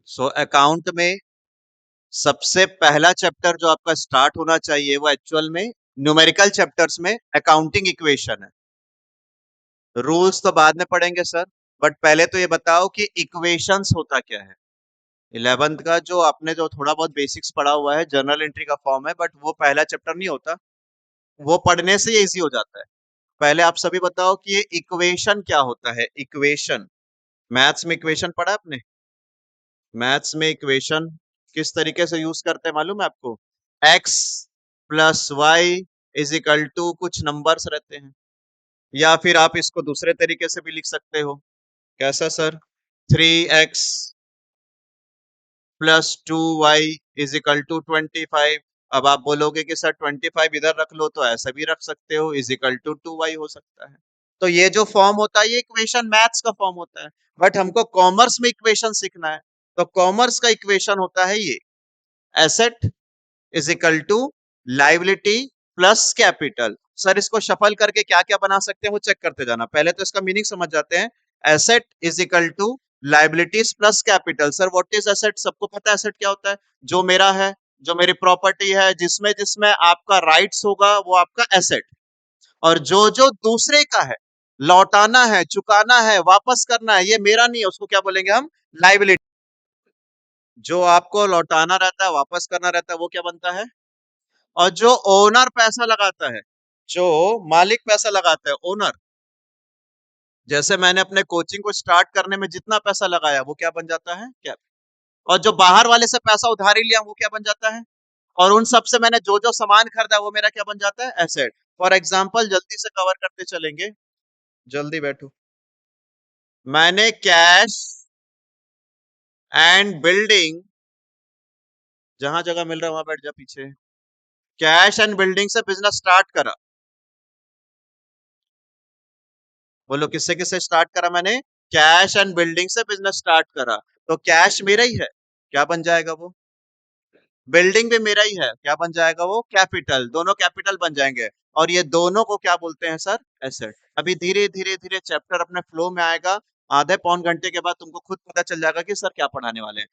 So account में सबसे पहला चैप्टर जो आपका स्टार्ट होना चाहिए वो एक्चुअल में न्यूमेरिकल चैप्टर्स में अकाउंटिंग इक्वेशन है। रूल्स तो बाद में पढ़ेंगे सर, बट पहले तो ये बताओ कि इक्वेशंस होता क्या है। 11th का जो आपने जो थोड़ा बहुत बेसिक्स पढ़ा हुआ है, जर्नल एंट्री का फॉर्म है, बट वो पहला चैप्टर नहीं होता, वो पढ़ने से ये इजी हो जाता है। पहले आप सभी बताओ कि ये इक्वेशन क्या होता है। इक्वेशन, मैथ्स में इक्वेशन पढ़ा आपने? मैथ्स में इक्वेशन किस तरीके से यूज करते हैं मालूम है आपको? x plus y is equal to कुछ नंबर्स रहते हैं, या फिर आप इसको दूसरे तरीके से भी लिख सकते हो। कैसा sir? 3x plus 2y is equal to 25। अब आप बोलोगे कि सर 25 इधर रख लो, तो ऐसा भी रख सकते हो, इज इक्वल टू 2y हो सकता है। तो ये जो फॉर्म होता है ये इक्वेशन मैथ्स का फॉर्म होता है, बट हमको कॉमर्स में इक्वेशन सीखना है। तो कॉमर्स का इक्वेशन होता है ये, asset is equal to liability plus capital. Sir इसको शफल करके क्या क्या बना सकते हैं वो चेक करते जाना, पहले तो इसका मीनिंग समझ जाते हैं। Asset is equal to liabilities plus capital. Sir what is asset? सबको पता है एसेट क्या होता है। जो मेरा है, जो मेरी प्रॉपर्टी है, जिसमें जिसमें आपका राइट्स होगा वो आपका एसेट, और जो जो दूसरे का है, लौटाना है, चुकाना है, वापस करना है, ये मेरा नहीं है, उसको क्या बोलेंगे हम? लाइबिलिटी। जो आपको लौटाना रहता है, वापस करना रहता है, वो क्या बनता है? और जो ओनर पैसा लगाता है, जो मालिक पैसा लगाता है, ओनर, जैसे मैंने अपने कोचिंग को स्टार्ट करने में जितना पैसा लगाया वो क्या बन जाता है? क्या? और जो बाहर वाले से पैसा उधारी लिया वो क्या बन जाता है? और उन सब से मैंने जो जो सामान खरीदा वो मेरा क्या बन जाता है? एसेट। फॉर एग्जाम्पल, जल्दी से कवर करते चलेंगे, जल्दी बैठो। मैंने कैश एंड बिल्डिंग, जहां जगह मिल रहा है वहां बैठ जा पीछे। कैश एंड बिल्डिंग से बिजनेस स्टार्ट करा। बोलो किससे किससे स्टार्ट करा मैंने? कैश एंड बिल्डिंग से बिजनेस स्टार्ट करा। तो कैश मेरा ही है, क्या बन जाएगा वो? बिल्डिंग भी मेरा ही है, क्या बन जाएगा वो? कैपिटल। दोनों कैपिटल बन जाएंगे, और ये दोनों को क्या बोलते हैं सर? एसेट। अभी धीरे धीरे धीरे चैप्टर अपने फ्लो में आएगा, आधे पौन घंटे के बाद तुमको खुद पता चल जाएगा कि सर क्या पढ़ाने वाले हैं।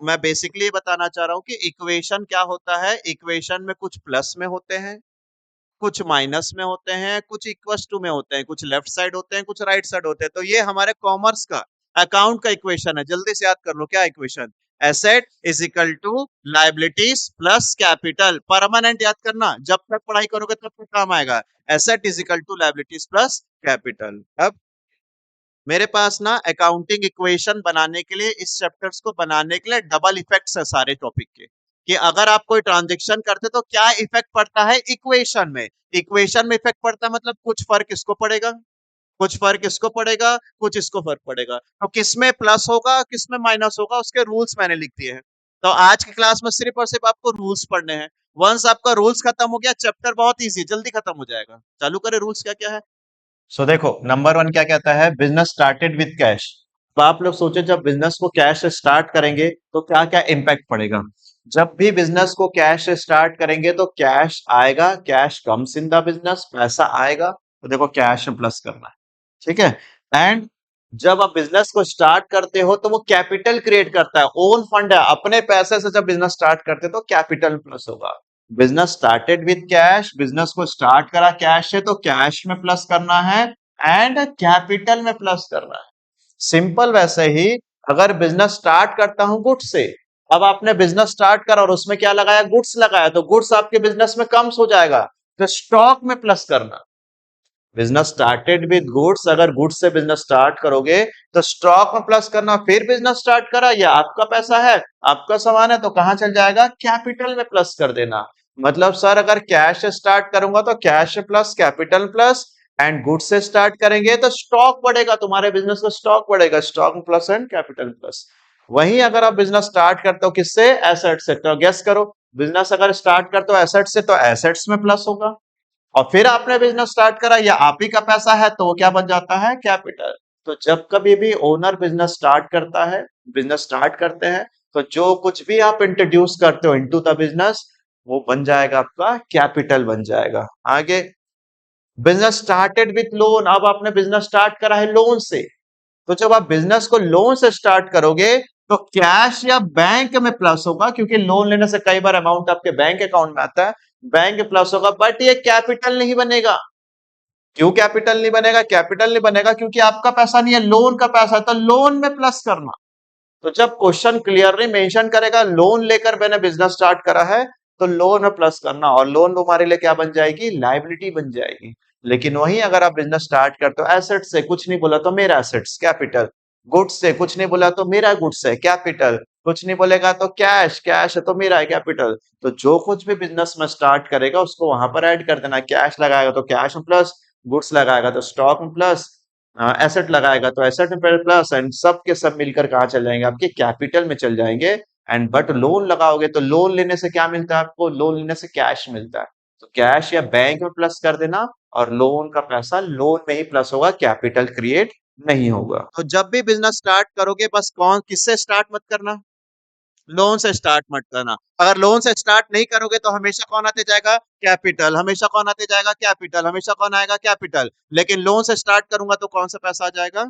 मैं बेसिकली बताना चाह रहा हूँ कि इक्वेशन क्या होता है। इक्वेशन में कुछ प्लस में होते हैं, कुछ माइनस में होते हैं, कुछ इक्वस टू में होते हैं, कुछ लेफ्ट साइड होते हैं, कुछ राइट साइड होते हैं। तो ये हमारे कॉमर्स का अकाउंट का इक्वेशन है। जल्दी से याद कर लो, क्या equation? Asset is equal to liabilities plus capital. Permanent याद करना, जब तक पढ़ाई करोगे तब तक काम आएगा। Asset is equal to liabilities plus capital. अब मेरे पास ना अकाउंटिंग इक्वेशन बनाने के लिए, इस चैप्टर्स को बनाने के लिए डबल इफेक्ट्स है सारे टॉपिक के, कि अगर आप कोई ट्रांजेक्शन करते तो क्या इफेक्ट पड़ता है इक्वेशन में। इक्वेशन में इफेक्ट पड़ता है मतलब कुछ फर्क इसको पड़ेगा, कुछ फर्क इसको पड़ेगा, कुछ इसको फर्क पड़ेगा। तो किसमें प्लस होगा, किसमें माइनस होगा, उसके रूल्स मैंने लिख दिए हैं। तो आज की क्लास में सिर्फ और सिर्फ आपको रूल्स पढ़ने हैं। वंस आपका रूल्स खत्म हो गया, चैप्टर बहुत इजी जल्दी खत्म हो जाएगा। चालू करें, रूल्स क्या क्या है। देखो, नंबर 1 क्या कहता है? Business started with cash. तो आप लोग सोचे, जब बिजनेस को कैश से स्टार्ट करेंगे तो क्या क्या इंपैक्ट पड़ेगा। जब भी बिजनेस को कैश से स्टार्ट करेंगे तो कैश आएगा, cash comes in the business, पैसा आएगा, तो देखो कैश में प्लस करना है, ठीक है। एंड जब आप बिजनेस को स्टार्ट करते हो तो वो कैपिटल क्रिएट करता है, ओन फंड है, अपने पैसे से जब बिजनेस स्टार्ट करते हो तो कैपिटल प्लस होगा। Business started with cash, business को स्टार्ट करा कैश से तो कैश में प्लस करना है, एंड कैपिटल में प्लस करना है। सिंपल। वैसे ही अगर बिजनेस स्टार्ट करता हूं गुड्स से, अब आपने बिजनेस स्टार्ट करा और उसमें क्या लगाया? गुड्स लगाया, तो गुड्स आपके बिजनेस में कम हो जाएगा, तो स्टॉक में प्लस करना। बिजनेस स्टार्टेड विद गुड्स, अगर गुड्स से बिजनेस स्टार्ट करोगे तो स्टॉक में प्लस करना। फिर बिजनेस स्टार्ट करा, ये आपका पैसा है, आपका सामान है, तो कहां चल जाएगा? कैपिटल में प्लस कर देना। मतलब सर अगर कैश से स्टार्ट करूंगा तो cash plus capital plus, and goods से स्टार्ट करेंगे तो स्टॉक बढ़ेगा, तुम्हारे बिजनेस का स्टॉक बढ़ेगा, stock plus and capital plus. वहीं अगर आप बिजनेस स्टार्ट करते हो किससे? एसेट से, तो गेस करो, बिजनेस अगर स्टार्ट करते हो एसेट से तो एसेट्स में प्लस होगा, और फिर आपने बिजनेस स्टार्ट करा, या आप ही का पैसा है, तो वो क्या बन जाता है? कैपिटल। तो जब कभी भी ओनर बिजनेस स्टार्ट करता है, बिजनेस स्टार्ट करते हैं, तो जो कुछ भी आप इंट्रोड्यूस करते हो इनटू द बिजनेस, वो बन जाएगा आपका कैपिटल बन जाएगा। आगे, बिजनेस स्टार्टेड विथ लोन। अब आपने बिजनेस स्टार्ट करा है लोन से, तो जब आप बिजनेस को लोन से स्टार्ट करोगे तो कैश या बैंक में प्लस होगा, क्योंकि लोन लेने से कई बार अमाउंट आपके बैंक अकाउंट में आता है, बैंक में प्लस होगा, बट ये कैपिटल नहीं बनेगा। क्यों कैपिटल नहीं बनेगा? कैपिटल नहीं बनेगा क्योंकि आपका पैसा नहीं है, लोन का पैसा है, तो लोन में प्लस करना। तो जब क्वेश्चन क्लियरली मेंशन करेगा लोन लेकर मैंने बिजनेस स्टार्ट करा है, तो लोन में प्लस करना, और लोन हमारे लिए क्या बन जाएगी? लायबिलिटी बन जाएगी। लेकिन वहीं अगर आप बिजनेस स्टार्ट करते हो एसेट से, कुछ नहीं बोला तो मेरा एसेट्स कैपिटल, गुड्स से कुछ नहीं बोला तो मेरा गुड्स है कैपिटल, कुछ नहीं बोलेगा तो कैश, कैश है तो मेरा है कैपिटल। तो जो कुछ भी बिजनेस में स्टार्ट करेगा उसको वहां पर ऐड कर देना, कैश लगाएगा तो कैश में प्लस, गुड्स लगाएगा तो स्टॉक में प्लस, एसेट लगाएगा तो एसेट में प्लस, एंड सब के सब मिलकर कहाँ चल जाएंगे? आपके कैपिटल में चल जाएंगे। एंड बट लोन लगाओगे तो लोन लेने से क्या मिलता है आपको? लोन लेने से कैश मिलता है, तो कैश या बैंक में प्लस कर देना, और लोन का पैसा लोन में ही प्लस होगा, कैपिटल क्रिएट नहीं होगा। तो जब भी बिजनेस स्टार्ट करोगे बस कौन किससे स्टार्ट मत करना, लोन से स्टार्ट मत करना। अगर लोन से स्टार्ट नहीं करोगे तो हमेशा कौन आते जाएगा? कैपिटल। हमेशा कौन आते जाएगा? कैपिटल। हमेशा कौन आएगा? कैपिटल। लेकिन लोन से स्टार्ट करूंगा तो कौन सा पैसा आ जाएगा?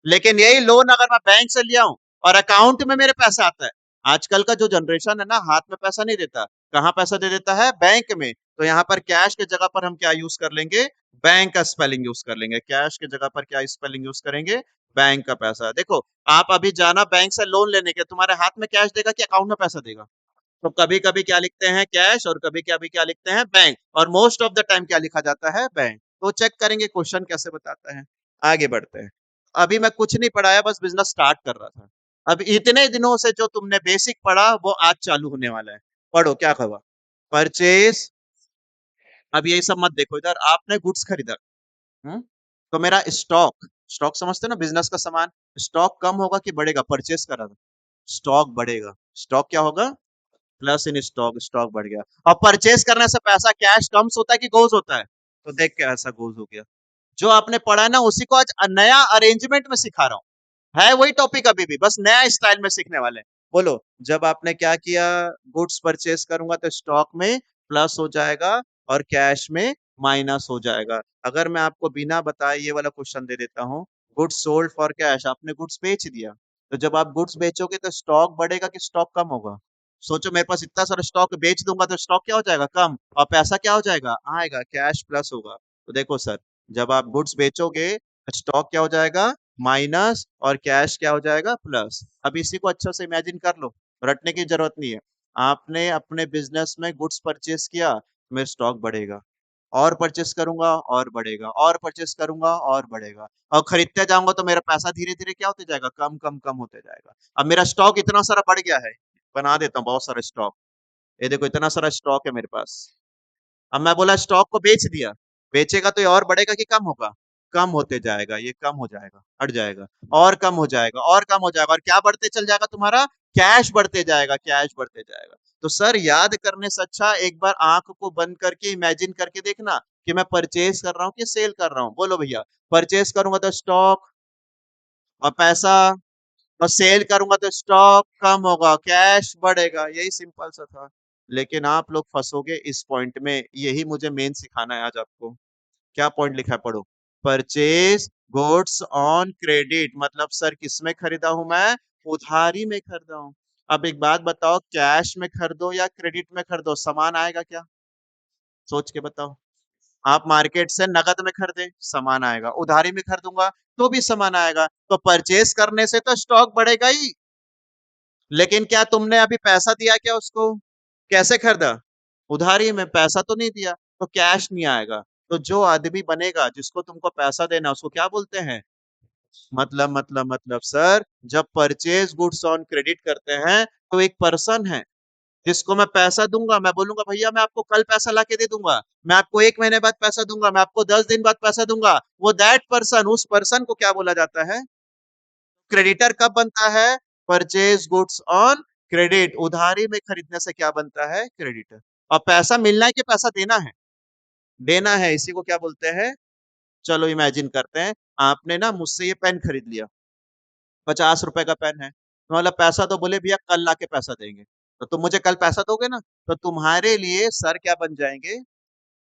लेकिन यही लोन अगर मैं बैंक से लिया हूं और अकाउंट में मेरे पैसा आता है, आजकल का जो जनरेशन है ना, हाथ में पैसा नहीं देता, कहाँ पैसा दे देता है? बैंक में। तो यहाँ पर कैश के जगह पर हम क्या यूज कर लेंगे? बैंक का स्पेलिंग यूज कर लेंगे। कैश के जगह पर क्या स्पेलिंग यूज करेंगे? बैंक का पैसा। देखो, आप अभी जाना बैंक से लोन लेने के, तुम्हारे हाथ में कैश देगा कि अकाउंट में पैसा देगा? तो कभी कभी क्या लिखते हैं? कैश, और कभी कभी क्या लिखते हैं? बैंक, और मोस्ट ऑफ द टाइम क्या लिखा जाता है? बैंक। तो चेक करेंगे क्वेश्चन कैसे बताता है। आगे बढ़ते हैं। अभी मैं कुछ नहीं पढ़ाया, बस बिजनेस स्टार्ट कर रहा था। अब इतने दिनों से जो तुमने बेसिक पढ़ा वो आज चालू होने वाला है। पढ़ो क्या खबर। परचेज। अब ये सब मत देखो, इधर आपने गुड्स खरीदा। हम्म तो मेरा स्टॉक, स्टॉक समझते हो ना, बिजनेस का सामान। स्टॉक कम होगा कि बढ़ेगा? परचेज करा था, स्टॉक बढ़ेगा। स्टॉक क्या होगा? प्लस इन स्टॉक, स्टॉक बढ़ गया। और परचेज करने से पैसा कैश कम्स होता है कि गोज होता है? तो देख के ऐसा गोज हो गया। जो आपने पढ़ा है ना उसी को आज नया अरेंजमेंट में सिखा रहा हूँ। है वही टॉपिक अभी भी, बस नया स्टाइल में सीखने वाले हैं। बोलो। जब आपने क्या किया? गुड्स परचेज करूंगा तो स्टॉक में प्लस हो जाएगा और कैश में माइनस हो जाएगा। अगर मैं आपको बिना बताए ये वाला क्वेश्चन दे देता हूँ, गुड्स सोल्ड फॉर कैश, आपने गुड्स बेच दिया, तो जब आप गुड्स बेचोगे तो स्टॉक बढ़ेगा कि स्टॉक कम होगा? सोचो, मेरे पास इतना सारा स्टॉक बेच दूंगा तो स्टॉक क्या हो जाएगा? कम, और पैसा क्या हो जाएगा? आएगा, कैश प्लस होगा। तो देखो सर, जब आप गुड्स बेचोगे स्टॉक क्या हो जाएगा? माइनस, और कैश क्या हो जाएगा? प्लस। अब इसी को अच्छा से इमेजिन कर लो, रटने की जरूरत नहीं है। आपने अपने बिजनेस में गुड्स परचेज किया, मेरा स्टॉक बढ़ेगा, और परचेस करूंगा और बढ़ेगा, और परचेस करूंगा और बढ़ेगा, और खरीदते जाऊंगा तो मेरा पैसा धीरे धीरे क्या होते जाएगा? कम कम कम होते जाएगा। अब मेरा स्टॉक इतना सारा बढ़ गया है, बना देता हूँ बहुत सारा स्टॉक। ये देखो, इतना सारा स्टॉक है मेरे पास। अब मैं बोला स्टॉक को बेच दिया, बेचेगा तो ये और बढ़ेगा कि कम होगा? कम होते जाएगा, ये कम हो जाएगा, हट जाएगा, और कम हो जाएगा, और कम हो जाएगा, और क्या बढ़ते चल जाएगा तुम्हारा? कैश बढ़ते जाएगा, कैश बढ़ते जाएगा। तो सर, याद करने से अच्छा एक बार आंख को बंद करके इमेजिन करके देखना कि मैं परचेज कर रहा हूँ कि सेल कर रहा हूँ। बोलो भैया। परचेज करूंगा तो स्टॉक और पैसा, और सेल करूंगा तो स्टॉक कम होगा, कैश बढ़ेगा। यही सिंपल सा था। लेकिन आप लोग फंसोगे इस पॉइंट में, यही मुझे मेन सिखाना है आज आपको। क्या पॉइंट लिखा है? पढ़ो। परचेज गुड्स ऑन क्रेडिट, मतलब सर किसमें खरीदा हूं मैं? उधारी में खरीदा हूं। अब एक बात बताओ, कैश में खरीदो या क्रेडिट में खरीदो, सामान आएगा क्या? सोच के बताओ। आप मार्केट से नगद में खरीदे, सामान आएगा। उधारी में खरीदूंगा तो भी सामान आएगा। तो परचेज करने से तो स्टॉक बढ़ेगा ही, लेकिन क्या तुमने अभी पैसा दिया क्या उसको? कैसे खरीदा? उधारी में, पैसा तो नहीं दिया, तो कैश नहीं आएगा। तो जो आदमी बनेगा जिसको तुमको पैसा देना, उसको क्या बोलते हैं? मतलब सर, जब परचेज गुड्स ऑन क्रेडिट करते हैं तो एक पर्सन है जिसको मैं पैसा दूंगा, मैं बोलूंगा भैया मैं आपको कल पैसा ला के दे दूंगा, मैं आपको 1 महीने बाद पैसा दूंगा, मैं आपको 10 दिन बाद पैसा दूंगा, वो दैट पर्सन, उस पर्सन को क्या बोला जाता है? क्रेडिटर कब बनता है? परचेज गुड्स ऑन क्रेडिट, उधारी में खरीदने से क्या बनता है? क्रेडिटर। और पैसा मिलना है कि पैसा देना है? देना है, इसी को क्या बोलते हैं? चलो इमेजिन करते हैं, आपने ना मुझसे ये पेन खरीद लिया, 50 रुपए का पेन है, तो मतलब पैसा तो बोले भैया कल ला के पैसा देंगे, तो तुम मुझे कल पैसा दोगे ना? तो तुम्हारे लिए सर क्या बन जाएंगे?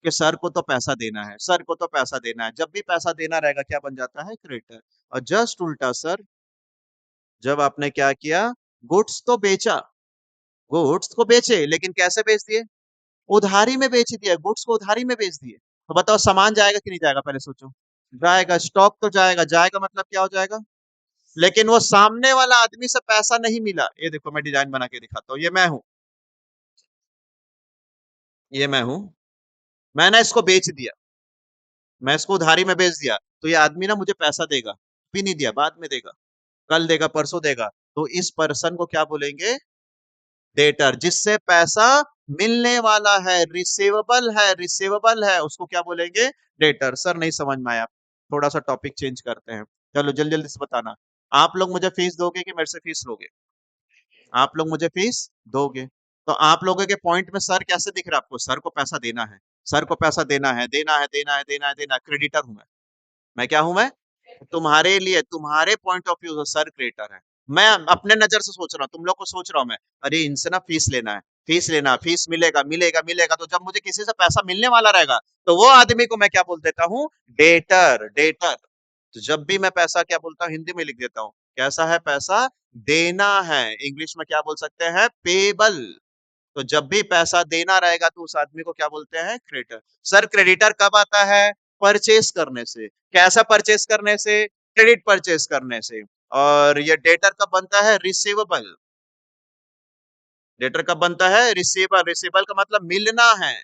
कि सर को तो पैसा देना है, सर को तो पैसा देना है, जब भी पैसा देना रहेगा क्या बन जाता है? क्रेडिटर। और जस्ट उल्टा सर, जब आपने क्या किया, गुड्स तो बेचा, गुड्स को बेचे, लेकिन कैसे बेच दिए? उधारी में बेच दिया, गुड्स को उधारी में बेच दिए। तो बताओ सामान जाएगा कि नहीं जाएगा, पहले सोचो। जाएगा, स्टॉक तो जाएगा, जाएगा मतलब क्या हो जाएगा? लेकिन वो सामने वाला आदमी से पैसा नहीं मिला। ये देखो मैं डिजाइन बना के दिखाता हूँ, ये मैं हूँ, ये मैं हूँ। मैंने इसको बेच दिया, मैं इसको उधारी में बेच दिया, तो ये आदमी ना मुझे पैसा देगा, भी नहीं दिया, बाद में देगा, कल देगा, परसों देगा। तो इस पर्सन को क्या बोलेंगे? डेटर। जिससे पैसा मिलने वाला है, रिसीवेबल है, रिसीवेबल है, उसको क्या बोलेंगे? डेटर। सर नहीं समझ में आया, थोड़ा सा टॉपिक चेंज करते हैं। चलो जल्दी जल्दी से बताना। आप लोग मुझे फीस दोगे कि मेरे से फीस लोगे? आप लोग मुझे फीस दोगे। तो आप लोगों के पॉइंट में सर कैसे दिख रहा है आपको? सर को पैसा देना है, सर को पैसा देना है, देना है, देना है, देना है, देना है। क्रेडिटर हूं मैं क्या हूं मैं? तुम्हारे लिए, तुम्हारे पॉइंट ऑफ व्यू से सर क्रिएटर है। मैं अपने नजर से सोच रहा हूँ, तुम लोग को सोच रहा हूँ मैं, अरे इनसे ना फीस लेना है, फीस लेना, फीस मिलेगा, मिलेगा, मिलेगा। तो जब मुझे किसी से पैसा मिलने वाला रहेगा, तो वो आदमी को मैं क्या बोल देता हूँ? Debtor, debtor. तो जब भी मैं पैसा क्या बोलता हूँ, हिंदी में लिख देता हूँ, कैसा है पैसा? देना है। इंग्लिश में क्या बोल सकते हैं? पेबल। तो जब भी पैसा देना रहेगा तो उस आदमी को क्या बोलते हैं? क्रेडिटर। सर क्रेडिटर कब आता है? परचेस करने से। कैसा परचेस करने से? क्रेडिट परचेस करने से। और ये डेटर कब बनता है? रिसीवेबल। डेटर कब बनता है? रिसीवेबल। रिसीवेबल का मतलब मिलना है,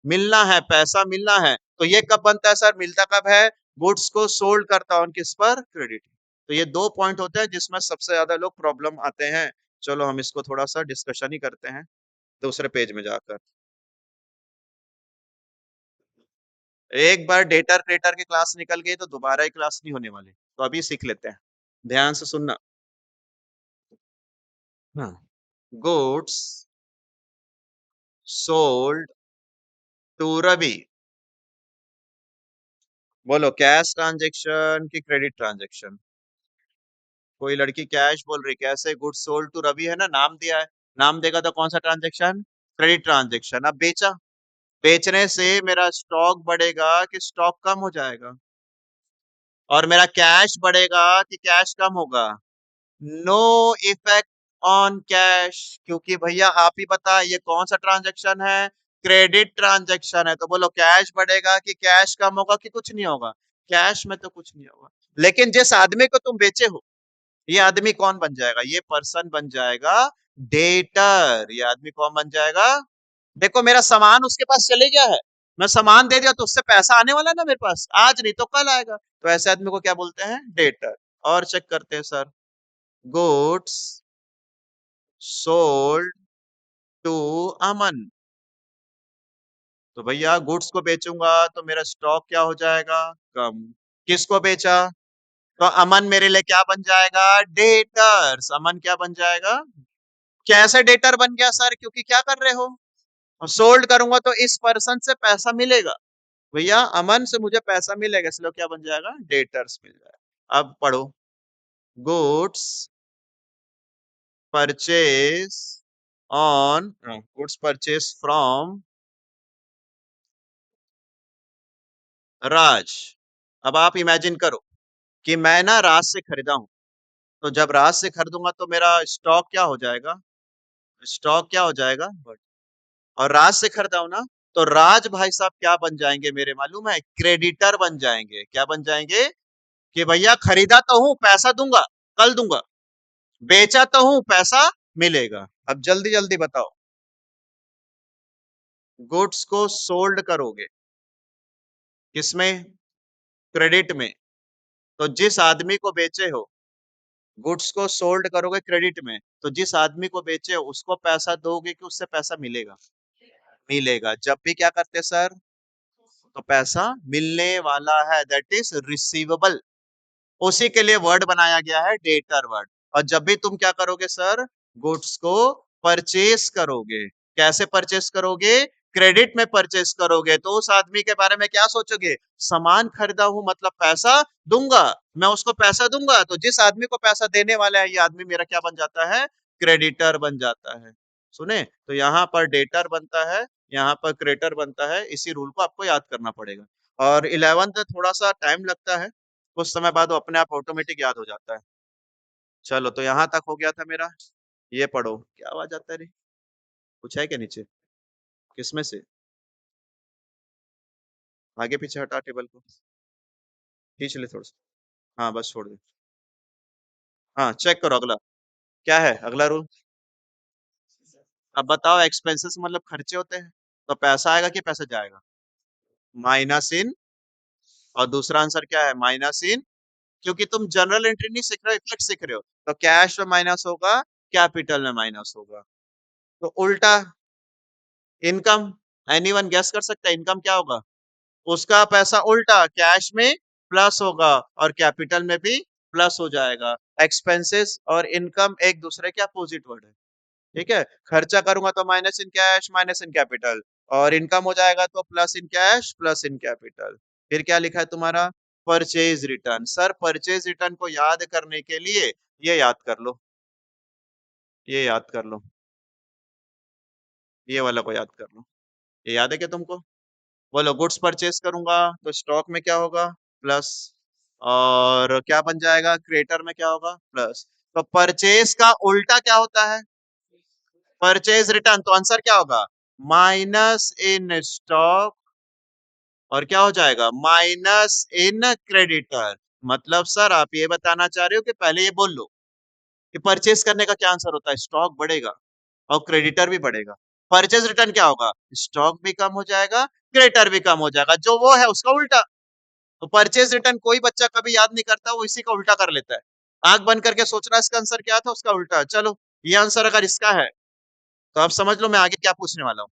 मिलना है, पैसा मिलना है। तो ये कब बनता है सर? मिलता कब है? गुड्स को सोल्ड करता हूं, किस पर? क्रेडिट। तो ये दो पॉइंट होते हैं जिसमें सबसे ज्यादा लोग प्रॉब्लम आते हैं। चलो हम इसको थोड़ा सा डिस्कशन ही करते हैं दूसरे पेज में जाकर। एक बार डेटर क्रेटर की क्लास निकल गई तो दोबारा ही क्लास नहीं होने वाली, तो अभी सीख लेते हैं, ध्यान से सुनना। हाँ। Goods sold to Ravi. बोलो कैश ट्रांजेक्शन की क्रेडिट ट्रांजेक्शन? कोई लड़की कैश बोल रही, कैसे? गुड्स सोल्ड टू रवि है ना, नाम दिया है, नाम देगा तो कौन सा ट्रांजेक्शन? Credit transaction. अब बेचा, बेचने से मेरा स्टॉक बढ़ेगा कि स्टॉक कम हो जाएगा? और मेरा कैश बढ़ेगा कि कैश कम होगा? नो इफेक्ट ऑन कैश, क्योंकि भैया आप ही बता ये कौन सा ट्रांजैक्शन है? क्रेडिट ट्रांजैक्शन है। तो बोलो कैश बढ़ेगा कि कैश कम होगा कि कुछ नहीं होगा? कैश में तो कुछ नहीं होगा। लेकिन जिस आदमी को तुम बेचे हो, ये आदमी कौन बन जाएगा? ये पर्सन बन जाएगा डेटर। ये आदमी कौन बन जाएगा? देखो मेरा सामान उसके पास चले गया है, मैं सामान दे दिया तो उससे पैसा आने वाला है ना मेरे पास, आज नहीं तो कल आएगा। तो ऐसे आदमी को क्या बोलते हैं? डेटर। और चेक करते हैं सर। गुड्स सोल्ड टू अमन। तो भैया गुड्स को बेचूंगा तो मेरा स्टॉक क्या हो जाएगा? कम। किसको बेचा? तो अमन मेरे लिए क्या बन जाएगा? डेटर्स। अमन क्या बन जाएगा? कैसे डेटर बन गया सर? क्योंकि क्या कर रहे हो, सोल्ड करूंगा तो इस पर्सन से पैसा मिलेगा, भैया अमन से मुझे पैसा मिलेगा, इसलिए क्या बन जाएगा? डेटर्स मिल जाएगा। अब पढ़ो। Goods purchase on, goods purchase from Raj. अब आप इमेजिन करो कि मैं ना राज से खरीदा हूं, तो जब राज से खरीदूंगा तो मेरा स्टॉक क्या हो जाएगा? स्टॉक क्या हो जाएगा? और राज से खरीदा हूं ना, तो राज भाई साहब क्या बन जाएंगे मेरे, मालूम है? क्रेडिटर बन जाएंगे। क्या बन जाएंगे? कि भैया खरीदा तो हूं, पैसा दूंगा, कल दूंगा, बेचा तो हूं, पैसा मिलेगा। अब जल्दी जल्दी बताओ। गुड्स को सोल्ड करोगे किसमें? क्रेडिट में। तो जिस आदमी को बेचे हो, गुड्स को सोल्ड करोगे क्रेडिट में, तो जिस आदमी को बेचे उसको पैसा दोगे कि उससे पैसा मिलेगा? मिलेगा। जब भी क्या करते सर? तो पैसा मिलने वाला है, दैट इज रिसीवेबल। उसी के लिए वर्ड बनाया गया है डेटर वर्ड। और जब भी तुम क्या करोगे सर? गुड्स को परचेस करोगे। कैसे परचेस करोगे? क्रेडिट में परचेस करोगे, तो उस आदमी के बारे में क्या सोचोगे? सामान खरीदा हूं मतलब पैसा दूंगा, मैं उसको पैसा दूंगा, तो जिस आदमी को पैसा देने वाला है ये आदमी मेरा क्या बन जाता है? क्रेडिटर बन जाता है। सुने, तो यहाँ पर डेटर बनता है, यहाँ पर क्रेडिटर बनता है। इसी रूल को आपको याद करना पड़ेगा। और 11th में थोड़ा सा टाइम लगता है, कुछ समय बाद वो अपने आप ऑटोमेटिक याद हो जाता है। चलो तो यहाँ तक हो गया था मेरा। ये पढ़ो, क्या आवाज आता है रे? कुछ है क्या नीचे? किसमें से? आगे पीछे हटा टेबल को, खींच ले थोड़ा सा। हाँ बस छोड़ दे। हाँ चेक करो अगला। क्या है अगला रूल? अब बताओ, एक्सपेंसेस मतलब खर्चे होते हैं, तो पैसा आएगा कि पैसा जाएगा? माइनस इन। और दूसरा आंसर क्या है? माइनस इन। क्योंकि तुम जनरल एंट्री नहीं सीख रहे हो, इफेक्ट सीख रहे हो। तो कैश में माइनस होगा, कैपिटल में माइनस होगा। तो उल्टा, इनकम। एनीवन गैस कर सकता है इनकम क्या होगा? उसका पैसा उल्टा कैश में प्लस होगा और कैपिटल में भी प्लस हो जाएगा। एक्सपेंसेस और इनकम एक दूसरे के अपोजिट वर्ड है। ठीक है, खर्चा करूंगा तो minus in cash minus in capital, और इनकम हो जाएगा तो plus in cash plus in capital. फिर क्या लिखा है तुम्हारा? Purchase return. Sir purchase return को याद करने के लिए ये याद कर लो, ये याद कर लो, ये वाला को याद कर लो। ये याद है क्या तुमको? बोलो, गुड्स परचेज करूंगा तो स्टॉक में क्या होगा? प्लस। और क्या बन जाएगा? क्रेडिटर में क्या होगा? प्लस। तो परचेज का उल्टा क्या होता है? Purchase return. तो आंसर क्या होगा? माइनस इन स्टॉक, और क्या हो जाएगा? माइनस इन क्रेडिटर। मतलब सर आप ये बताना चाह रहे हो कि पहले ये बोल लो कि परचेज करने का क्या आंसर होता है? स्टॉक बढ़ेगा और क्रेडिटर भी बढ़ेगा। परचेज रिटर्न क्या होगा? स्टॉक भी कम हो जाएगा, क्रेडिटर भी कम हो जाएगा, जो वो है उसका उल्टा। तो परचेज रिटर्न कोई बच्चा कभी याद नहीं करता, वो इसी का उल्टा कर लेता है। आंख बंद करके सोचना इसका आंसर क्या था, उसका उल्टा। चलो, ये आंसर अगर इसका है तो आप समझ लो मैं आगे क्या पूछने वाला हूँ।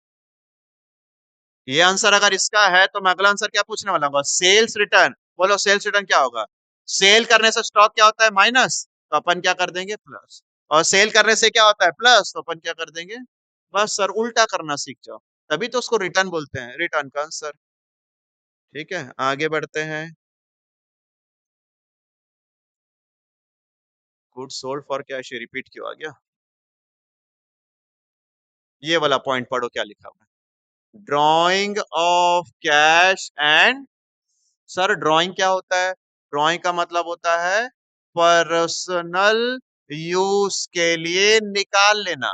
ये आंसर अगर इसका है तो मैं अगला आंसर क्या पूछने वाला हूँ? Sales return. बोलो सेल्स रिटर्न क्या होगा? सेल करने से स्टॉक क्या होता है? माइनस। तो अपन क्या कर देंगे? प्लस। और सेल करने से क्या होता है? प्लस। तो अपन क्या कर देंगे? बस सर, उल्टा करना सीख जाओ, तभी तो उसको रिटर्न बोलते हैं, रिटर्न का आंसर। ठीक है, आगे बढ़ते हैं। Good sold for cash, repeat क्यों आ गया? ये वाला पॉइंट पढ़ो, क्या लिखा हुआ है? Drawing of cash and. Sir drawing क्या होता है? ड्राइंग का मतलब होता है पर्सनल यूज के लिए निकाल लेना।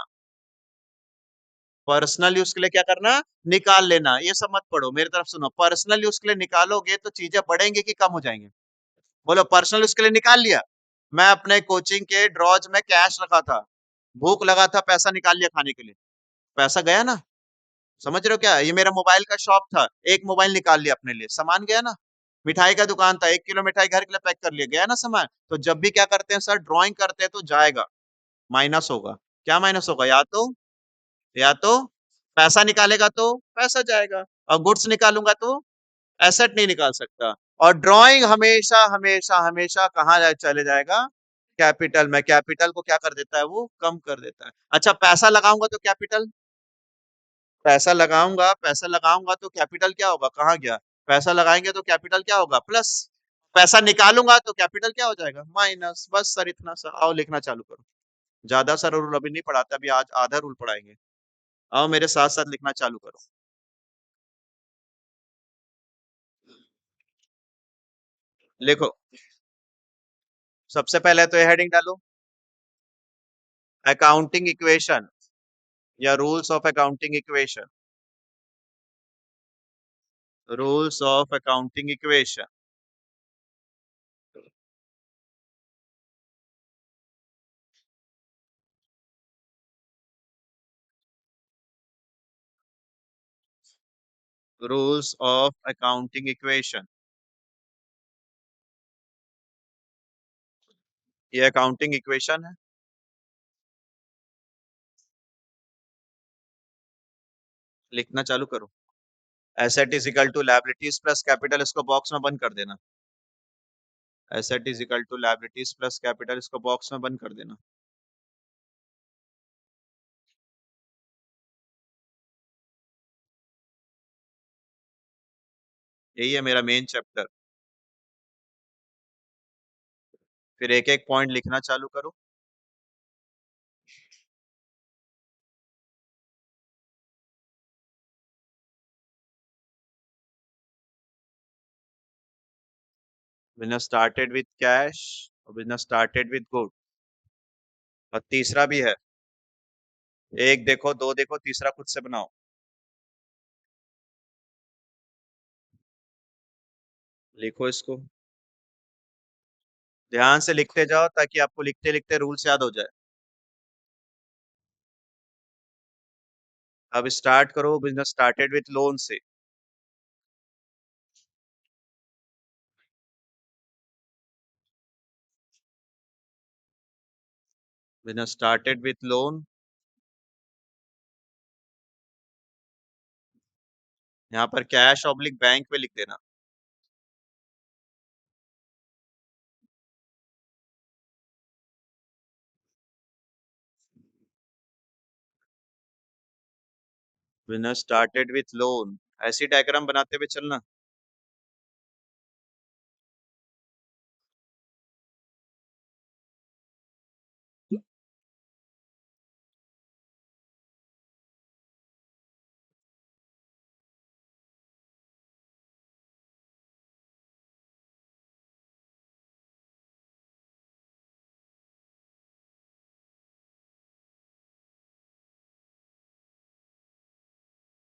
पर्सनल यूज के लिए क्या करना? निकाल लेना। ये सब मत पढ़ो, मेरी तरफ सुनो। पर्सनल यूज के लिए निकालोगे तो चीजें बढ़ेंगी कि कम हो जाएंगे? बोलो, पर्सनल यूज के लिए निकाल लिया। मैं अपने कोचिंग के ड्रॉज में कैश रखा था, भूख लगा था, पैसा निकाल लिया खाने के लिए, पैसा गया ना? समझ रहे हो क्या? ये मेरा मोबाइल का शॉप था, एक मोबाइल निकाल लिया अपने लिए, सामान गया ना? मिठाई का दुकान था, 1 किलो मिठाई घर के लिए पैक कर लिया, गया ना सामान? तो जब भी क्या करते हैं सर, ड्राइंग करते हैं तो जाएगा, माइनस होगा। क्या माइनस होगा? या तो पैसा निकालेगा तो पैसा जाएगा, और गुड्स निकालूंगा तो एसेट नहीं निकाल सकता। और ड्राइंग हमेशा हमेशा हमेशा कहाँ चले जाएगा? कैपिटल में। कैपिटल को क्या कर देता है? वो कम कर देता है। अच्छा, पैसा लगाऊंगा तो कैपिटल, पैसा लगाऊंगा तो कैपिटल क्या होगा? कहाँ गया? पैसा लगाएंगे तो कैपिटल क्या होगा? प्लस। पैसा निकालूंगा तो कैपिटल क्या हो जाएगा? माइनस। बस सर इतना सा, आओ लिखना चालू करो। ज्यादा सर रूल अभी नहीं पढ़ाते, अभी आज आधा रूल पढ़ाएंगे। आओ मेरे साथ साथ लिखना चालू करो। लिखो, सबसे पहले तो ये हेडिंग डालो, अकाउंटिंग इक्वेशन या rules of accounting equation. Rules of accounting equation. Rules of accounting equation. ये अकाउंटिंग इक्वेशन है। लिखना चालू करो। Asset is equal to liabilities plus capital, इसको बॉक्स में बंद कर देना। Asset is equal to liabilities plus capital, इसको बॉक्स में बंद कर देना। यही है मेरा मेन चैप्टर। फिर एक एक पॉइंट लिखना चालू करो। बिजनेस स्टार्टेड विद कैश और बिजनेस स्टार्टेड विद गुड। और तीसरा भी है। एक देखो, दो देखो, तीसरा खुद से बनाओ। लिखो इसको, ध्यान से लिखते जाओ ताकि आपको लिखते लिखते रूल्स याद हो जाए। अब स्टार्ट करो, बिजनेस स्टार्टेड विथ लोन से। बिजनेस स्टार्टेड विथ लोन, यहाँ पर कैश ऑब्लिक बैंक पे लिख देना। बिजनेस स्टार्टेड विथ लोन, ऐसी डायग्राम बनाते हुए चलना।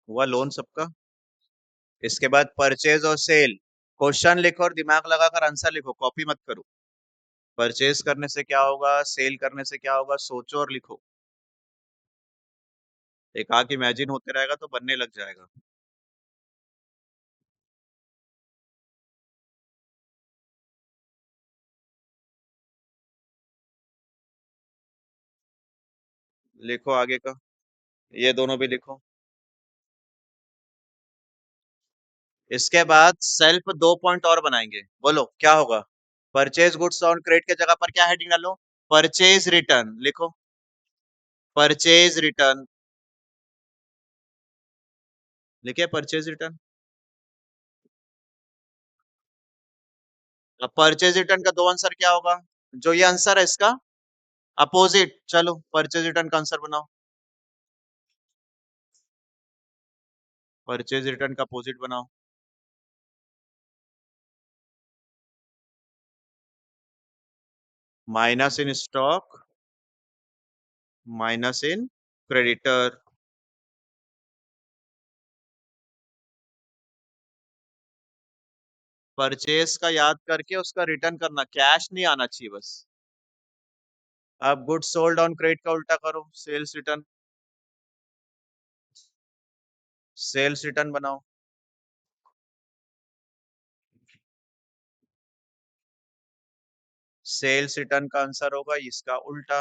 हुआ लोन सबका। इसके बाद परचेज और सेल, क्वेश्चन लिखो और दिमाग लगाकर आंसर लिखो, कॉपी मत करो। परचेज करने से क्या होगा, सेल करने से क्या होगा, सोचो और लिखो। एक आंख इमेजिन होते रहेगा तो बनने लग जाएगा। लिखो आगे का, ये दोनों भी लिखो। इसके बाद सेल्फ दो पॉइंट और बनाएंगे, बोलो क्या होगा। परचेज गुड्स ऑन क्रेडिट के जगह पर क्या हेडिंग डालो, परचेज रिटर्न लिखो। परचेज रिटर्न लिखे, परचेज रिटर्न। अब परचेज रिटर्न का दो आंसर क्या होगा, जो ये आंसर है इसका अपोजिट। चलो परचेज रिटर्न का आंसर बनाओ। परचेज रिटर्न का अपोजिट बनाओ। Minus in stock, minus in creditor. Purchase का याद करके उसका रिटर्न करना, कैश नहीं आना चाहिए बस। अब गुड्स सोल्ड ऑन क्रेडिट का उल्टा करो, सेल्स रिटर्न। सेल्स रिटर्न बनाओ। सेल्स रिटर्न का आंसर होगा इसका उल्टा।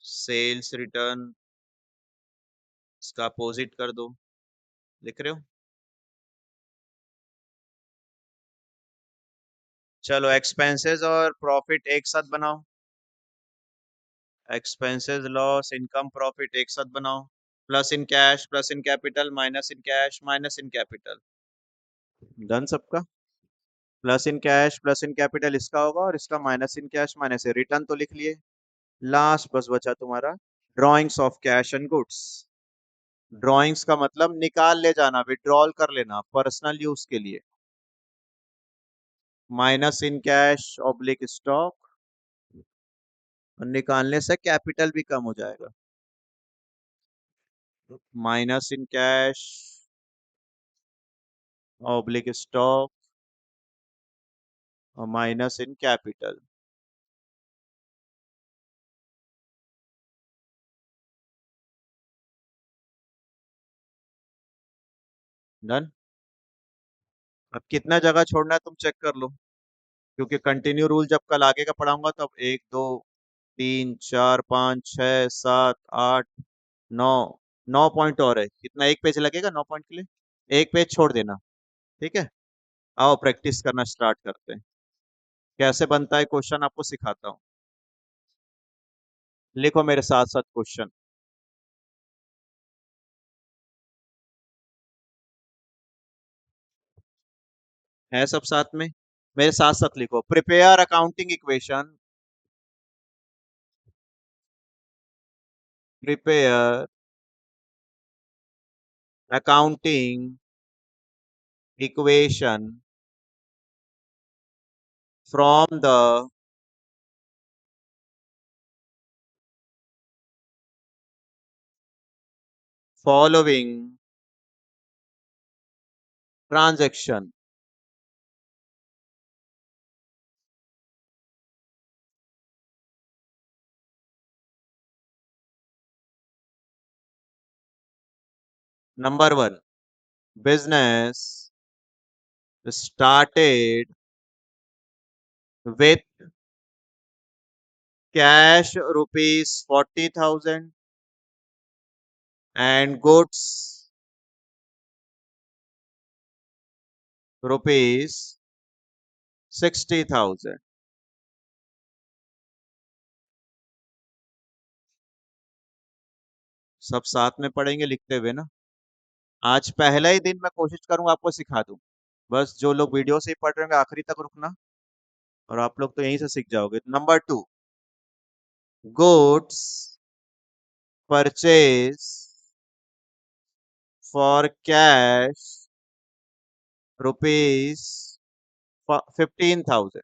सेल्स रिटर्न, इसका अपोजिट कर दो। लिख रहे हो। चलो एक्सपेंसेस और प्रॉफिट एक साथ बनाओ। एक्सपेंसेस लॉस इनकम प्रॉफिट एक साथ बनाओ। Plus in cash, plus in capital, minus in cash, minus in capital. Done सबका। Plus in cash plus in capital इसका होगा और इसका माइनस इन कैश माइनस है, रिटर्न तो लिख लिए। लास्ट बस बचा तुम्हारा drawings of cash and goods. Drawings का मतलब निकाल ले जाना, विड्रॉल कर लेना पर्सनल यूज के लिए। Minus in cash oblique stock, और निकालने से कैपिटल भी कम हो जाएगा। Minus in cash oblique stock और माइनस इन कैपिटल। डन। अब कितना जगह छोड़ना है तुम चेक कर लो, क्योंकि कंटिन्यू रूल जब कल आगे का पढ़ाऊंगा तब एक दो तीन चार पाँच छह सात आठ नौ, 9 पॉइंट और है। कितना, एक पेज लगेगा 9 पॉइंट के लिए, एक पेज छोड़ देना। ठीक है, आओ प्रैक्टिस करना स्टार्ट करते हैं। कैसे बनता है क्वेश्चन आपको सिखाता हूँ। लिखो मेरे साथ साथ क्वेश्चन। है सब साथ में, मेरे साथ साथ लिखो। Prepare accounting equation, prepare accounting equation from the following transaction. Number one, business started with cash rupees 40,000 and goods rupees 60,000. सब साथ में पढ़ेंगे लिखते हुए ना। आज पहला ही दिन मैं कोशिश करूंगा आपको सिखा दूं। बस जो लोग वीडियो से ही पढ़ रहे होंगे आखिरी तक रुकना, और आप लोग तो यहीं से सीख जाओगे। Number two, goods purchase for cash rupees 15,000,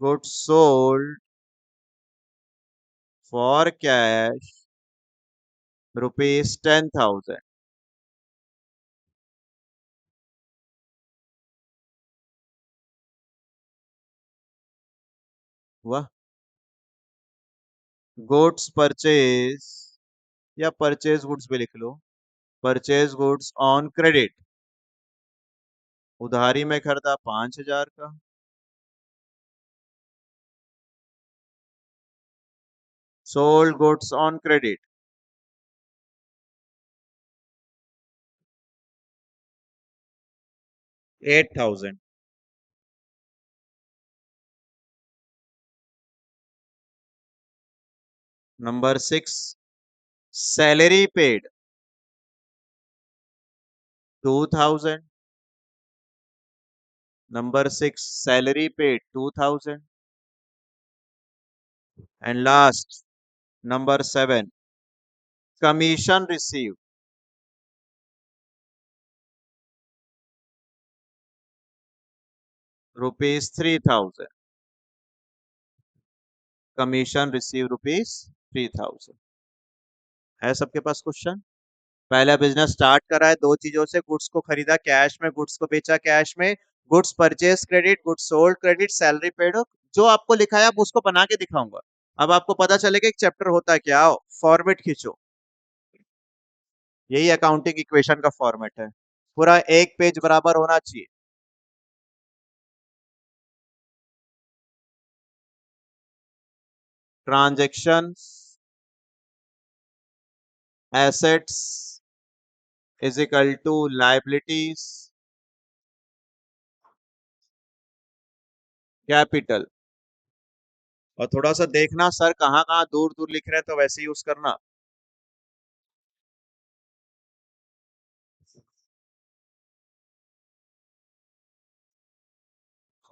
goods sold for cash rupees 10,000। वाह। गुड्स परचेज, या परचेज गुड्स भी लिख लो, परचेज गुड्स ऑन क्रेडिट, उधारी में खरीदा 5,000 का, sold goods on credit 8,000। Number six, salary paid 2,000। Number six, salary paid 2,000। And last, number seven, commission receive rupees 3,000। Commission receive rupees 3,000। है सबके पास क्वेश्चन? पहला बिजनेस स्टार्ट करा है दो चीजों से, गुड्स को खरीदा कैश में, गुड्स को बेचा कैश में, goods purchase credit, goods sold credit, salary paid. जो आपको लिखा है आप उसको बना के दिखाऊंगा। अब आपको पता चलेगा एक चैप्टर होता है क्या। आओ फॉर्मेट खींचो, यही अकाउंटिंग इक्वेशन का फॉर्मेट है। पूरा एक पेज बराबर होना चाहिए। Transactions assets is equal to liabilities capital. और थोड़ा सा देखना सर कहाँ कहाँ दूर दूर लिख रहे हैं, तो वैसे यूज करना।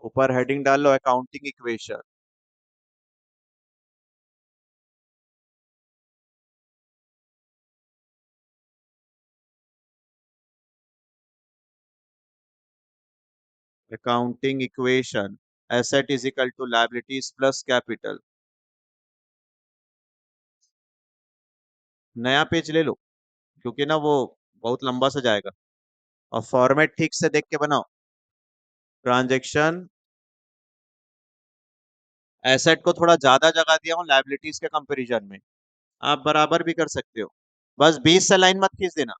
ऊपर हेडिंग डाल लो accounting equation. Accounting equation, asset is equal to liabilities plus capital. नया पेज ले लो, क्योंकि ना वो बहुत लंबा सा जाएगा। और फॉर्मेट ठीक से देख के बनाओ। ट्रांजेक्शन एसेट को थोड़ा ज्यादा जगह दिया हूँ लायबिलिटीज के कंपैरिजन में, आप बराबर भी कर सकते हो। बस 20 से लाइन मत खींच देना,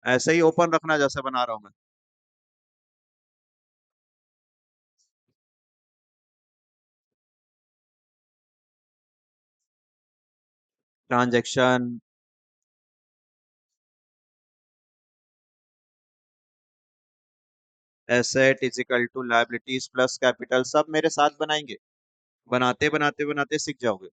ऐसे ही ओपन रखना जैसे बना रहा हूं मैं। Transaction asset is equal to liabilities plus capital, सब मेरे साथ बनाएंगे। बनाते बनाते बनाते सीख जाओगे।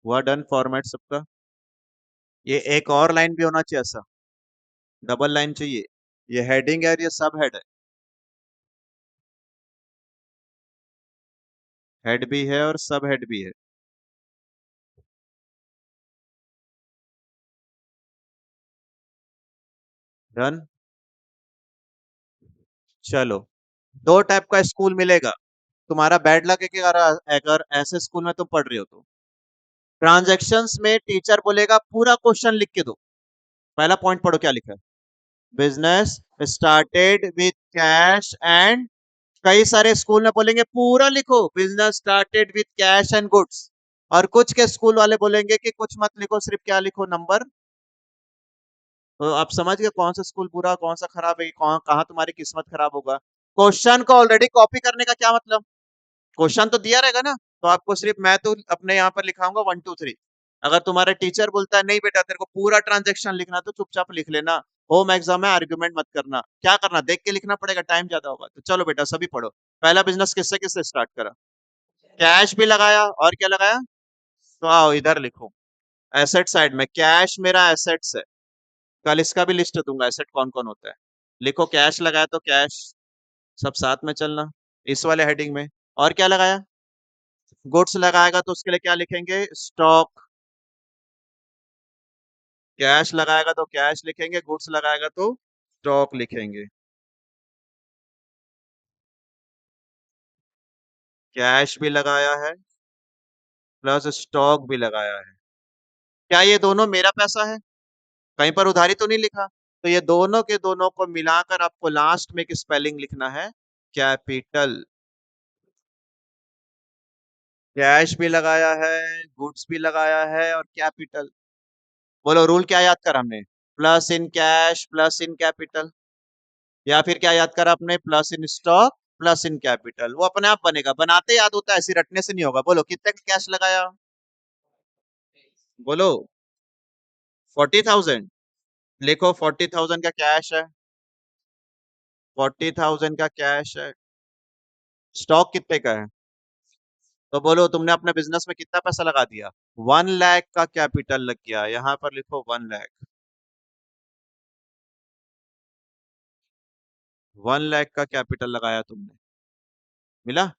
हुआ डन फॉर्मेट सबका। ये एक और लाइन भी होना चाहिए ऐसा, डबल लाइन चाहिए। ये हेडिंग है और ये सब हेड है। हेड भी है और सब हेड भी है। डन। चलो, दो टाइप का स्कूल मिलेगा। तुम्हारा बैड लक है कि अगर अगर ऐसे स्कूल में तुम पढ़ रहे हो तो ट्रांजैक्शंस में टीचर बोलेगा पूरा क्वेश्चन लिख के दो। पहला पॉइंट पढ़ो क्या लिखा है। Business started with cash and, कई सारे स्कूल में बोलेंगे पूरा लिखो business started with cash and goods. और कुछ के स्कूल वाले बोलेंगे कि कुछ मत लिखो, सिर्फ क्या लिखो, नंबर। तो आप समझ गए कौन सा स्कूल बुरा कौन सा खराब है, कौन कहाँ तुम्हारी किस्मत खराब होगा। क्वेश्चन को ऑलरेडी कॉपी करने का क्या मतलब, क्वेश्चन तो दिया रहेगा ना, तो आपको सिर्फ मैं तो अपने यहाँ पर लिखाऊंगा 1 2 3। अगर तुम्हारा टीचर बोलता है नहीं बेटा तेरे को पूरा ट्रांजेक्शन लिखना, तो चुपचाप लिख लेना। होम एग्जाम है, आर्ग्यूमेंट मत करना। क्या करना, देख के लिखना पड़ेगा, टाइम ज्यादा होगा। तो चलो बेटा सभी पढ़ो। पहला बिजनेस किससे किससे स्टार्ट करा, कैश भी लगाया और क्या लगाया, तो आओ इधर लिखो। एसेट साइड में कैश मेरा एसेट्स है। कल इसका भी लिस्ट दूंगा एसेट कौन कौन होता है। लिखो कैश लगाया तो कैश, सब साथ में चलना इस वाले हेडिंग में। और क्या लगाया, गुड्स लगाएगा तो उसके लिए क्या लिखेंगे, स्टॉक। कैश लगाएगा तो कैश लिखेंगे, गुड्स लगाएगा तो स्टॉक लिखेंगे। कैश भी लगाया है प्लस स्टॉक भी लगाया है। क्या ये दोनों मेरा पैसा है, कहीं पर उधारी तो नहीं लिखा। तो ये दोनों के दोनों को मिलाकर आपको लास्ट में एक स्पेलिंग लिखना है, कैपिटल। कैश भी लगाया है, गुड्स भी लगाया है और कैपिटल। बोलो रूल क्या याद करा हमने, plus in cash plus in capital. या फिर क्या याद करा आपने, plus in stock plus in capital. वो अपने आप बनेगा, बनाते याद होता है, ऐसे रटने से नहीं होगा। बोलो कितने का कैश लगाया, बोलो 40,000। लिखो 40,000 का कैश है, 40,000 का कैश है। स्टॉक कितने का है, तो बोलो तुमने अपने बिजनेस में कितना पैसा लगा दिया, 1 लाख का कैपिटल लग गया। यहाँ पर लिखो 1 लाख, 1 लाख का कैपिटल लगाया तुमने। मिला,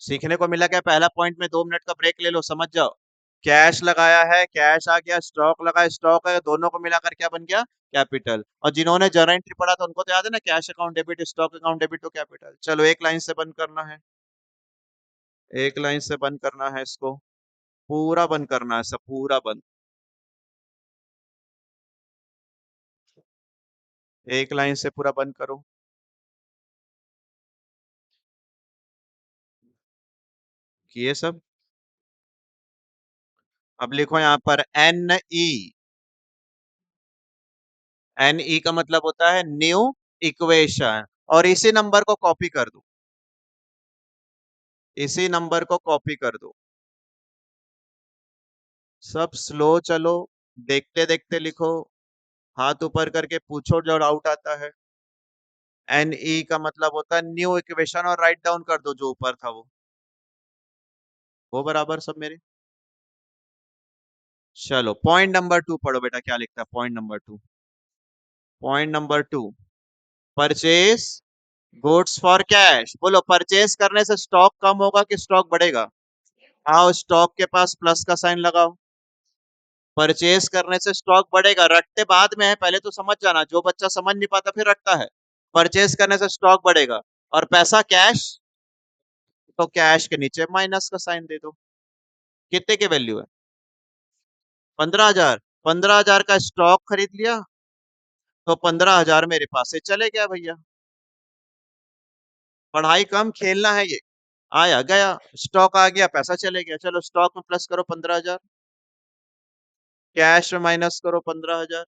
सीखने को मिला क्या। पहला पॉइंट में 2 मिनट का ब्रेक ले लो, समझ जाओ। कैश लगाया है, कैश आ गया, स्टॉक लगाया, स्टॉक है, दोनों को मिलाकर क्या बन गया, कैपिटल। और जिन्होंने जर्नल एंट्री पढ़ा था उनको तो याद है ना, cash account debit, stock account debit to capital. चलो एक लाइन से बंद करना है, एक लाइन से बंद करना है इसको, पूरा बंद करना है, सब पूरा बंद। एक लाइन से पूरा बंद करो। किए सब। अब लिखो यहाँ पर NE। NE का मतलब होता है न्यू इक्वेशन, और इसी नंबर को कॉपी कर दो, इसी नंबर को कॉपी कर दो। सब स्लो चलो, देखते देखते लिखो, हाथ ऊपर करके पूछो जो डाउट आता है। NE का मतलब होता है न्यू इक्वेशन, और राइट डाउन कर दो जो ऊपर था वो बराबर सब मेरे। चलो पॉइंट नंबर 2 पढ़ो बेटा, क्या लिखता है point number 2। Point number 2, purchase goods for cash. बोलो परचेज करने से स्टॉक कम होगा कि स्टॉक बढ़ेगा। आओ स्टॉक के पास प्लस का साइन लगाओ। परचेज करने से स्टॉक बढ़ेगा, रटते बाद में है, पहले तो समझ जाना, जो बच्चा समझ नहीं पाता फिर रटता है। परचेज करने से स्टॉक बढ़ेगा और पैसा कैश, तो कैश के नीचे माइनस का साइन दे दो। कितने के वैल्यू है, 15,000। 15,000 का स्टॉक खरीद लिया, तो 15,000 मेरे पास से चले गया भैया। पढ़ाई कम खेलना है ये। आया गया, स्टॉक आ गया, पैसा चले गया। चलो स्टॉक में प्लस करो 15,000, कैश में माइनस करो 15,000।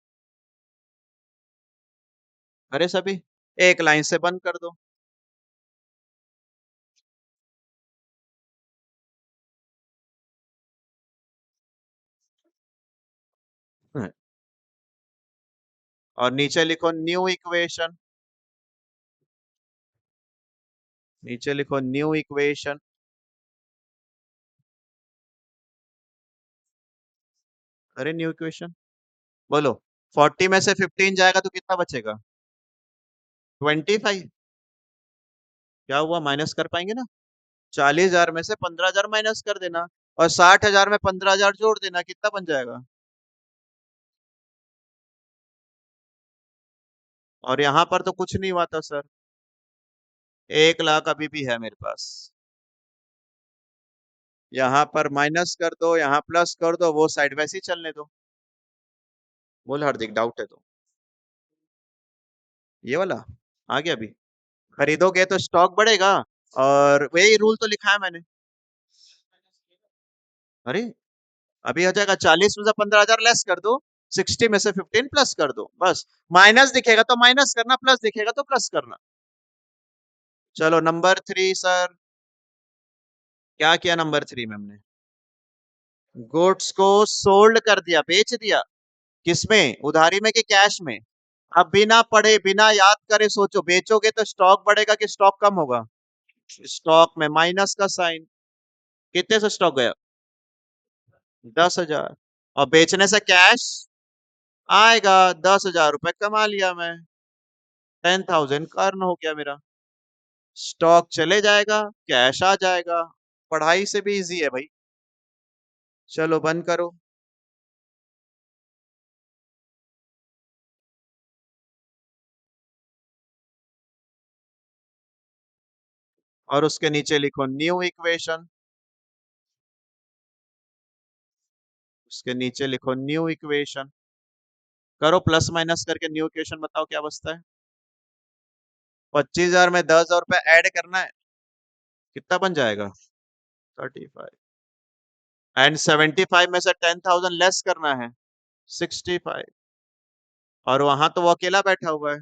अरे सभी, एक लाइन से बंद कर दो। और नीचे लिखो न्यू इक्वेशन, नीचे लिखो न्यू इक्वेशन। अरे न्यू इक्वेशन बोलो। 40 में से 15 जाएगा तो कितना बचेगा? 25। क्या हुआ, माइनस कर पाएंगे ना? 40,000 में से 15,000 माइनस कर देना, और 60,000 में 15,000 जोड़ देना, कितना बन जाएगा? और यहाँ पर तो कुछ नहीं हुआ था सर। 1 लाख अभी भी है मेरे पास। यहाँ पर माइनस कर दो, यहाँ प्लस कर दो, वो साइड वैसे ही चलने दो। बोल हार्दिक, डाउट है तो? ये वाला आ गया अभी। खरीदोगे तो स्टॉक बढ़ेगा, और वही रूल तो लिखा है मैंने। अरे अभी हो जाएगा, 40 में से 15,000 लेस कर दो, 60 में से 15 प्लस कर दो, बस। माइनस दिखेगा तो माइनस करना, प्लस दिखेगा तो प्लस करना। चलो नंबर 3 सर। क्या किया नंबर 3 में हमने? गुड्स को सोल्ड कर दिया, बेच दिया। किसमें, उधारी में कि कैश में? अब बिना पढ़े बिना याद करे सोचो, बेचोगे तो स्टॉक बढ़ेगा कि स्टॉक कम होगा? स्टॉक में माइनस का साइन। कितने से स्टॉक गया? 10,000। और बेचने से कैश आएगा, 10,000 रुपए कमा लिया मैं। 10,000 अर्न हो गया मेरा। स्टॉक चले जाएगा, कैश आ जाएगा। पढ़ाई से भी इजी है भाई। चलो बंद करो। और उसके नीचे लिखो न्यू इक्वेशन। उसके नीचे लिखो न्यू इक्वेशन। करो प्लस माइनस करके न्यू इक्वेशन, बताओ क्या बचता है? 25,000 में 10,000 रुपए ऐड करना है, कितना बन जाएगा? 35। एंड 75 में से 10,000 लेस करना है, 65। और वहां तो वो अकेला बैठा हुआ है।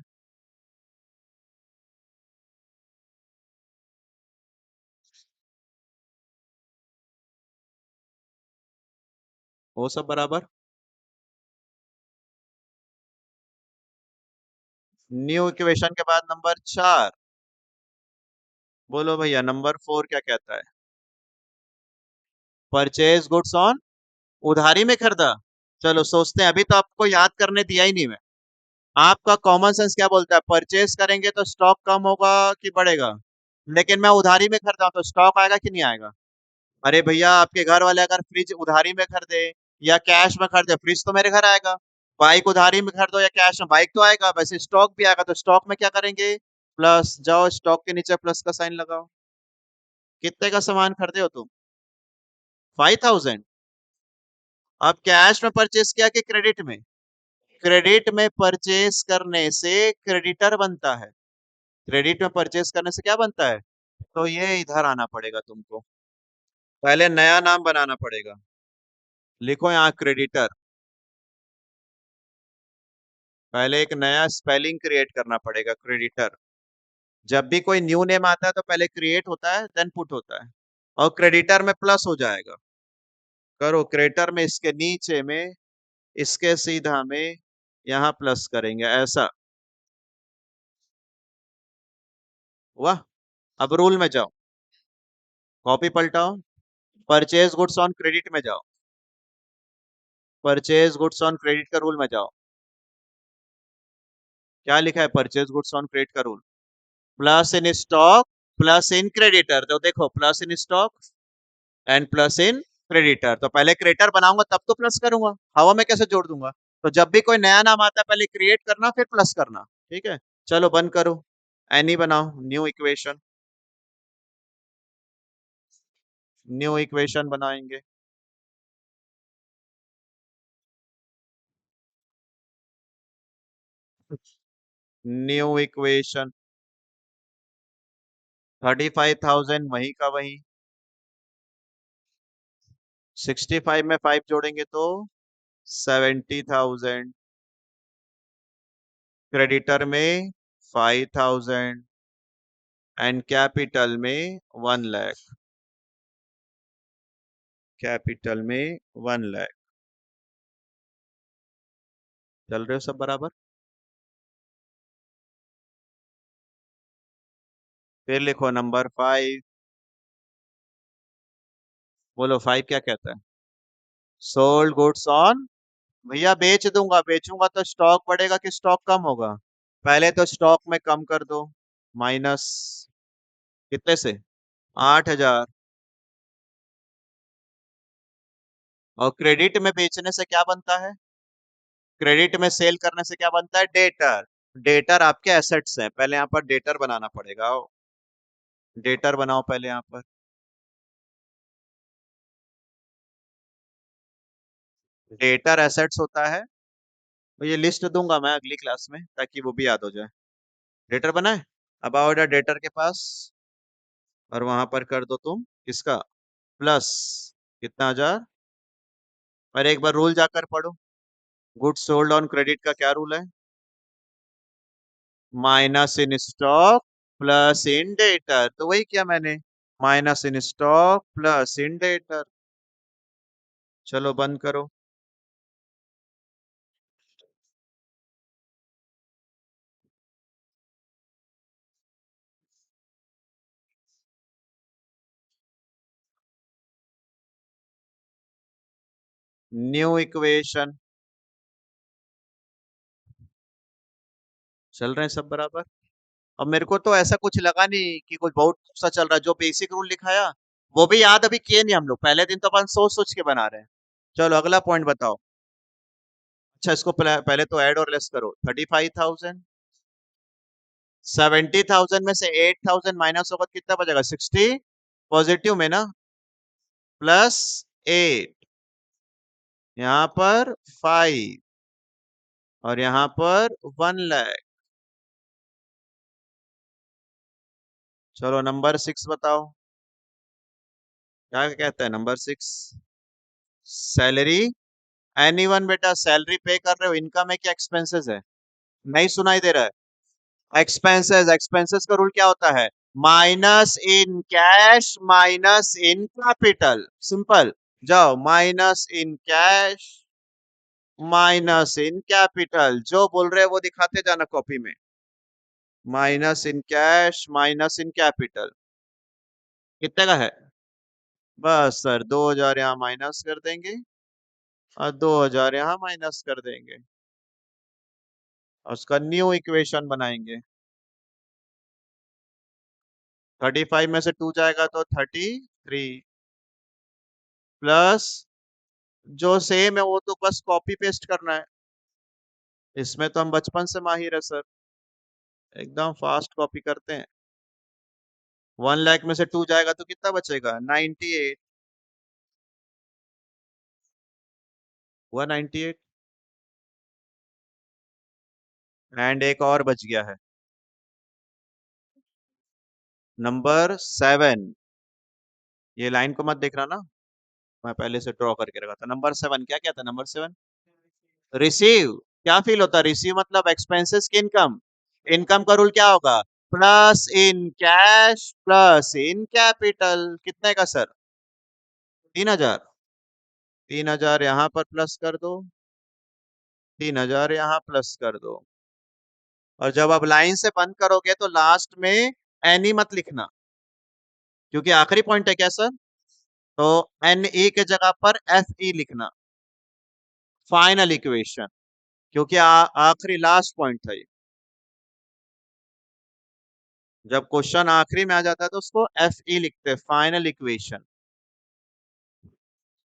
वो सब बराबर। न्यू इक्वेशन के बाद नंबर 4। बोलो भैया, नंबर 4 क्या कहता है? परचेज गुड्स ऑन, उधारी में खरीदा। चलो सोचते हैं, अभी तो आपको याद करने दिया ही नहीं मैं। आपका कॉमन सेंस क्या बोलता है, परचेज करेंगे तो स्टॉक कम होगा कि बढ़ेगा? लेकिन मैं उधारी में खरीदा हूं तो स्टॉक आएगा कि नहीं आएगा? अरे भैया, आपके घर वाले अगर फ्रिज उधारी में खरीदे या कैश में खरीदे, फ्रिज तो मेरे घर आएगा। बाइक उधारी में खरीदो या कैश में, बाइक तो आएगा, वैसे स्टॉक भी आएगा। तो स्टॉक में क्या करेंगे? प्लस। जाओ स्टॉक के नीचे प्लस का साइन लगाओ। कितने का सामान खरीदे हो तुम? 5,000। अब कैश में परचेस किया कि क्रेडिट में? क्रेडिट में परचेस करने से क्रेडिटर बनता है। क्रेडिट में परचेस करने से क्या बनता है? तो ये इधर आना पड़ेगा तुमको। पहले नया नाम बनाना पड़ेगा। लिखो यहाँ क्रेडिटर। पहले एक नया स्पेलिंग क्रिएट करना पड़ेगा, क्रेडिटर। जब भी कोई न्यू नेम आता है तो पहले क्रिएट होता है, देन पुट होता है। और क्रेडिटर में प्लस हो जाएगा। करो, क्रेडिटर में इसके नीचे में, इसके सीधा में, यहाँ प्लस करेंगे ऐसा। वाह। अब रूल में जाओ, कॉपी पलटाओ, परचेज गुड्स ऑन क्रेडिट में जाओ। परचेज गुड्स ऑन क्रेडिट का रूल में जाओ। क्या लिखा है परचेज गुड्स ऑन क्रेडिट का rule? Plus in stock, plus in creditor. तो देखो, plus in stock and plus in creditor. तो पहले क्रेडिटर बनाऊंगा तब तो प्लस करूंगा, हवा में कैसे जोड़ दूंगा? तो जब भी कोई नया नाम आता है पहले क्रिएट करना फिर प्लस करना। ठीक है, चलो बंद करो। एनी बनाओ न्यू इक्वेशन। न्यू इक्वेशन बनाएंगे। New equation. 35,000 वही का वही। 65 में 5 जोड़ेंगे तो 70,000। क्रेडिटर में 5,000। एंड कैपिटल में 1 लाख। कैपिटल में 1 लाख। चल रहे हो सब बराबर? फिर लिखो नंबर 5। बोलो 5 क्या कहता है? सोल्ड गुड्स ऑन भैया बेच दूंगा, बेचूंगा तो स्टॉक बढ़ेगा कि स्टॉक कम होगा? पहले तो स्टॉक में कम कर दो, माइनस कितने से? 8,000। और क्रेडिट में बेचने से क्या बनता है? क्रेडिट में सेल करने से क्या बनता है? डेटर। डेटर आपके एसेट्स हैं, पहले यहाँ पर डेटर बनाना पड़ेगा। डेटर बनाओ पहले यहाँ पर। डेटर एसेट्स होता है, तो ये लिस्ट दूंगा मैं अगली क्लास में ताकि वो भी याद हो जाए। डेटर बनाए। अब आओ इधर डेटर के पास, और वहां पर कर दो तुम किसका? प्लस। कितना 1,000? और एक बार रूल जाकर पढ़ो। गुड्स सोल्ड ऑन क्रेडिट का क्या रूल है? माइनस इन स्टॉक प्लस इन डेटर, तो वही किया मैंने। माइनस इन स्टॉक प्लस इन डेटर। चलो बंद करो। New equation. चल रहे हैं सब बराबर? अब मेरे को तो ऐसा कुछ लगा नहीं कि कुछ बहुत सा चल रहा है। जो बेसिक रूल लिखाया वो भी याद अभी किए नहीं हम लोग, पहले दिन तो अपन सोच सोच के बना रहे हैं। चलो अगला पॉइंट बताओ। अच्छा इसको पहले तो ऐड और लेस करो। 35,000। 70,000 में से 8,000 माइनस होगा तो कितना बचेगा? 60। पॉजिटिव में ना? प्लस 8। यहाँ पर 5। और यहाँ पर 1 लाख। चलो नंबर 6 बताओ। क्या कहता है नंबर 6? सैलरी। एनीवन बेटा, सैलरी पे कर रहे हो, इनकम है क्या एक्सपेंसेस है? नहीं सुनाई दे रहा है? एक्सपेंसेस। एक्सपेंसेस का रूल क्या होता है? Minus in cash minus in capital. Simple. जाओ, minus in cash minus in capital, जो बोल रहे हैं वो दिखाते जाना कॉपी में। Minus in cash minus in capital कितने का है? बस सर 2,000 यहाँ माइनस कर देंगे, और 2,000 यहाँ माइनस कर देंगे, और उसका न्यू इक्वेशन बनाएंगे। 35 में से 2 जाएगा तो 33। प्लस, जो सेम है वो तो बस कॉपी पेस्ट करना है। इसमें तो हम बचपन से माहिर है सर, एकदम फास्ट कॉपी करते हैं। 1 लाख में से 2 जाएगा तो कितना बचेगा? 98। हुआ 98। एंड एक और बच गया है, नंबर 7। ये लाइन को मत देखना ना, मैं पहले से ड्रॉ करके रखा था। नंबर 7 क्या क्या था? Number 7 receive. क्या फील होता है? रिसीव मतलब एक्सपेंसेस की इनकम। इनकम का रूल क्या होगा? Plus in cash plus in capital. कितने का सर? 3,000। 3,000 यहाँ पर प्लस कर दो, 3,000 यहाँ प्लस कर दो। और जब आप लाइन से बंद करोगे तो लास्ट में एनी मत लिखना, क्योंकि आखिरी पॉइंट है क्या सर? तो एन ई के जगह पर एफ ई लिखना, फाइनल इक्वेशन। क्योंकि आखिरी लास्ट पॉइंट था ये। जब क्वेश्चन आखिरी में आ जाता है तो उसको एफ ई लिखते हैं, फाइनल इक्वेशन।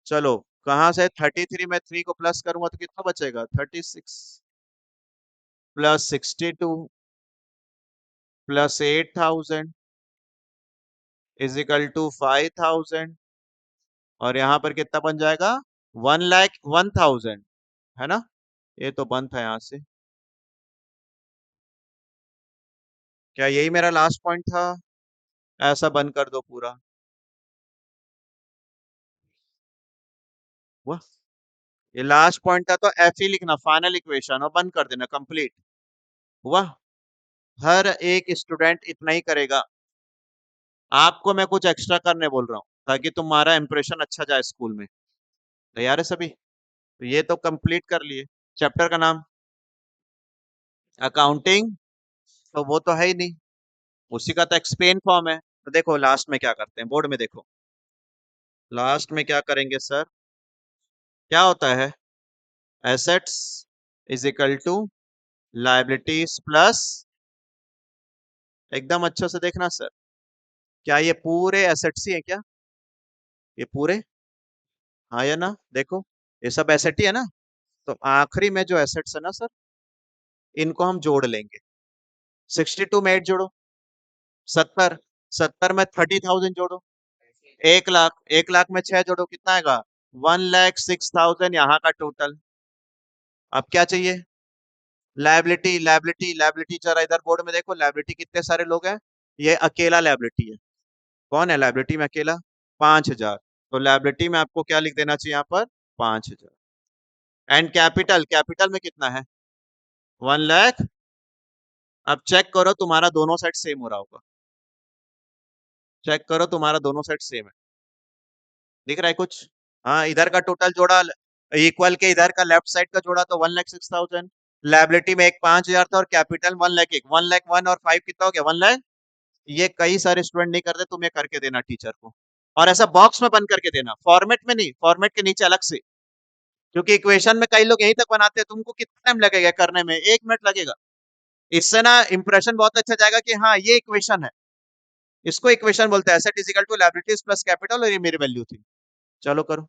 चलो, कहां से 33 में 3 को प्लस करूंगा तो कितना बचेगा? 36 plus 62 plus 8,000 is equal to 5,000। और यहाँ पर कितना बन जाएगा? 1,01,000, है ना? ये तो बंद था यहाँ से। क्या यही मेरा लास्ट पॉइंट था? ऐसा बंद कर दो पूरा। वाह, ये लास्ट पॉइंट था तो एफ ही लिखना, फाइनल इक्वेशन, और बंद कर देना, कंप्लीट। वाह, हर एक स्टूडेंट इतना ही करेगा। आपको मैं कुछ एक्स्ट्रा करने बोल रहा हूँ ताकि तुम्हारा इंप्रेशन अच्छा जाए स्कूल में। तैयार है सभी? तो ये तो कंप्लीट कर लिए। चैप्टर का नाम अकाउंटिंग, तो वो तो है ही नहीं, उसी का तो एक्सप्लेन फॉर्म है। तो देखो लास्ट में क्या करते हैं, बोर्ड में देखो। लास्ट में क्या करेंगे सर? क्या होता है? Assets is equal to liabilities plus, एकदम अच्छे से देखना सर, क्या ये पूरे एसेट्स ही है क्या? ये पूरे, हाँ या ना? देखो ये सब एसेट ही है ना, तो आखिरी में जो एसेट्स है ना सर, इनको हम जोड़ लेंगे। 62 में 8 जोड़ो, 70, 70 में 30,000 जोड़ो, 1 लाख, 1 लाख में 6 जोड़ो, कितना आएगा? 1,06,000 यहाँ का टोटल। अब क्या चाहिए? लाइबिलिटी, लाइबिलिटी, लाइबिलिटी जरा इधर बोर्ड में देखो, लाइबिलिटी कितने सारे लोग हैं? ये अकेला लाइबिलिटी है। कौन है लाइबिलिटी में अकेला? 5,000। तो लाइबिलिटी में आपको क्या लिख देना चाहिए यहाँ पर? 5,000। एंड कैपिटल, कैपिटल में कितना है? 1 लाख। अब चेक करो तुम्हारा दोनों साइड सेम हो रहा होगा, चेक करो तुम्हारा दोनों साइड सेम है, दिख रहा है कुछ? हाँ, इधर का टोटल जोड़ा इक्वल के इधर का लेफ्ट साइड का जोड़ा तो 1,06,000। लाइबिलिटी में एक 5,000 था और कैपिटल 1 लाख, एक 1 लाख 1 और 5 कितना हो गया? 1 लाख। ये कई सारे स्टूडेंट नहीं करते, तुम ये करके देना टीचर को, और ऐसा बॉक्स में बंद करके देना, फॉर्मेट में नहीं, फॉर्मेट के नीचे अलग से, क्योंकि इक्वेशन में कई लोग यहीं तक बनाते हैं, तुमको कितना टाइम लगेगा करने में? 1 मिनट लगेगा। इससे ना इंप्रेशन बहुत अच्छा जाएगा कि हाँ ये इक्वेशन है, इसको इक्वेशन बोलते हैं, asset is equal to liabilities plus capital, और ये मेरी वैल्यू थी। चलो करो।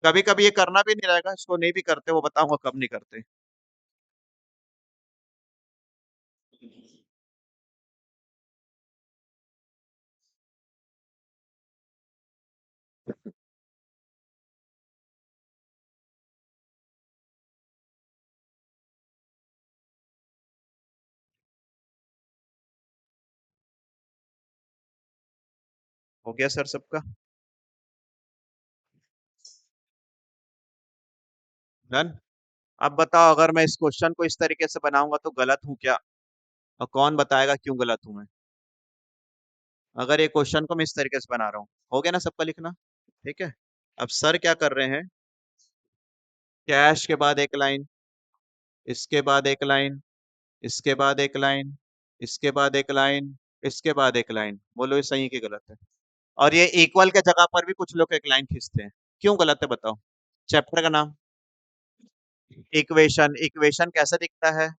कभी कभी ये करना भी नहीं रहेगा, इसको नहीं भी करते, वो बताऊंगा कब नहीं करते। हो गया सर सबका? डन। अब बताओ, अगर मैं इस क्वेश्चन को इस तरीके से बनाऊंगा तो गलत हूं क्या? और कौन बताएगा क्यों गलत हूं मैं, अगर ये क्वेश्चन को मैं इस तरीके से बना रहा हूँ? हो गया ना सबका लिखना? ठीक है। अब सर क्या कर रहे हैं, कैश के बाद एक लाइन, इसके बाद एक लाइन, इसके बाद एक लाइन, इसके बाद एक लाइन, इसके बाद एक लाइन, बोलो ये सही की गलत है? और ये इक्वल के जगह पर भी कुछ लोग एक लाइन खींचते हैं, क्यों गलत है बताओ? चैप्टर का नाम इक्वेशन, इक्वेशन कैसा दिखता है?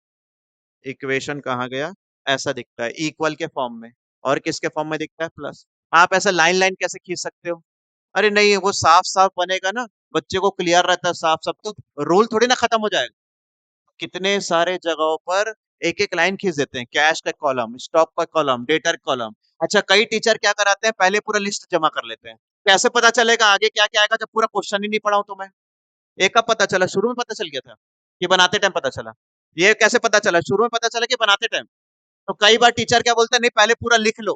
इक्वेशन कहाँ गया? ऐसा दिखता है इक्वल के फॉर्म में, और किसके फॉर्म में दिखता है? प्लस। आप ऐसा लाइन लाइन कैसे खींच सकते हो? अरे नहीं, वो साफ साफ बनेगा ना, बच्चे को क्लियर रहता है साफ साफ, तो रूल थोड़ी ना खत्म हो जाएगा। कितने सारे जगहों पर एक एक लाइन खींच देते हैं, कैश का कॉलम, स्टॉक का कॉलम, डेटर कॉलम। अच्छा, कई टीचर क्या कराते हैं, पहले पूरा लिस्ट जमा कर लेते हैं। कैसे पता चलेगा आगे क्या क्या आएगा जब पूरा क्वेश्चन ही नहीं पढ़ा हूं तो मैं? एक का पता चला, शुरू में पता चल गया था कि बनाते टाइम पता चला? ये कैसे पता चला? शुरू में पता चला कि बनाते टाइम? तो कई बार टीचर क्या बोलते हैं, नहीं पहले पूरा लिख लो।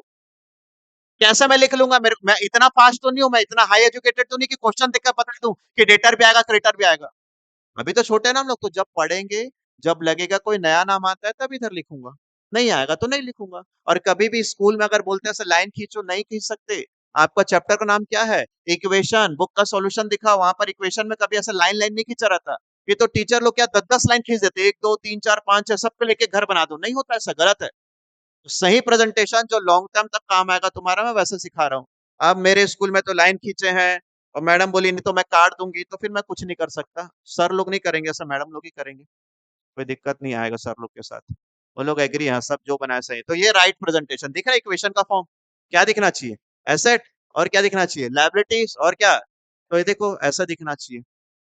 कैसे मैं लिख लूंगा? मैं इतना फास्ट तो नहीं हूं, मैं इतना हाई एजुकेटेड तो नहीं कि क्वेश्चन देखकर बता दूं कि डेटर भी आएगा क्रेडिटर भी आएगा। अभी तो छोटे हैं ना हम लोग, तो जब पढ़ेंगे, जब लगेगा कोई नया नाम आता है तब इधर लिखूंगा, नहीं आएगा तो नहीं लिखूंगा। और कभी भी स्कूल में अगर बोलते हैं सर लाइन खींचो, नहीं खींच सकते। आपका चैप्टर का नाम क्या है? इक्वेशन। बुक का सॉल्यूशन दिखा, वहां पर इक्वेशन में कभी ऐसा लाइन लाइन नहीं खींचा रहता। ये तो टीचर लोग क्या 10-10 लाइन खींच देते, 1 2 3 4 5 6 सबको लेके घर बना दो, नहीं होता ऐसा, गलत है। तो सही प्रेजेंटेशन जो लॉन्ग टर्म तक काम आएगा तुम्हारा, मैं वैसे सिखा रहा हूँ। अब मेरे स्कूल में तो लाइन खींचे हैं, और मैडम बोली नहीं तो मैं काट दूंगी, तो फिर मैं कुछ नहीं कर सकता। सर लोग नहीं करेंगे, सर मैडम लोग ही करेंगे, कोई दिक्कत नहीं आएगा सर लोग के साथ। वो लोग एग्री हैं, सब जो बनाए सही। तो ये राइट प्रेजेंटेशन दिख रहा है, इक्वेशन का फॉर्म क्या दिखना चाहिए? एसेट, और क्या दिखना चाहिए? लायबिलिटीज, और क्या? तो ये देखो ऐसा दिखना चाहिए,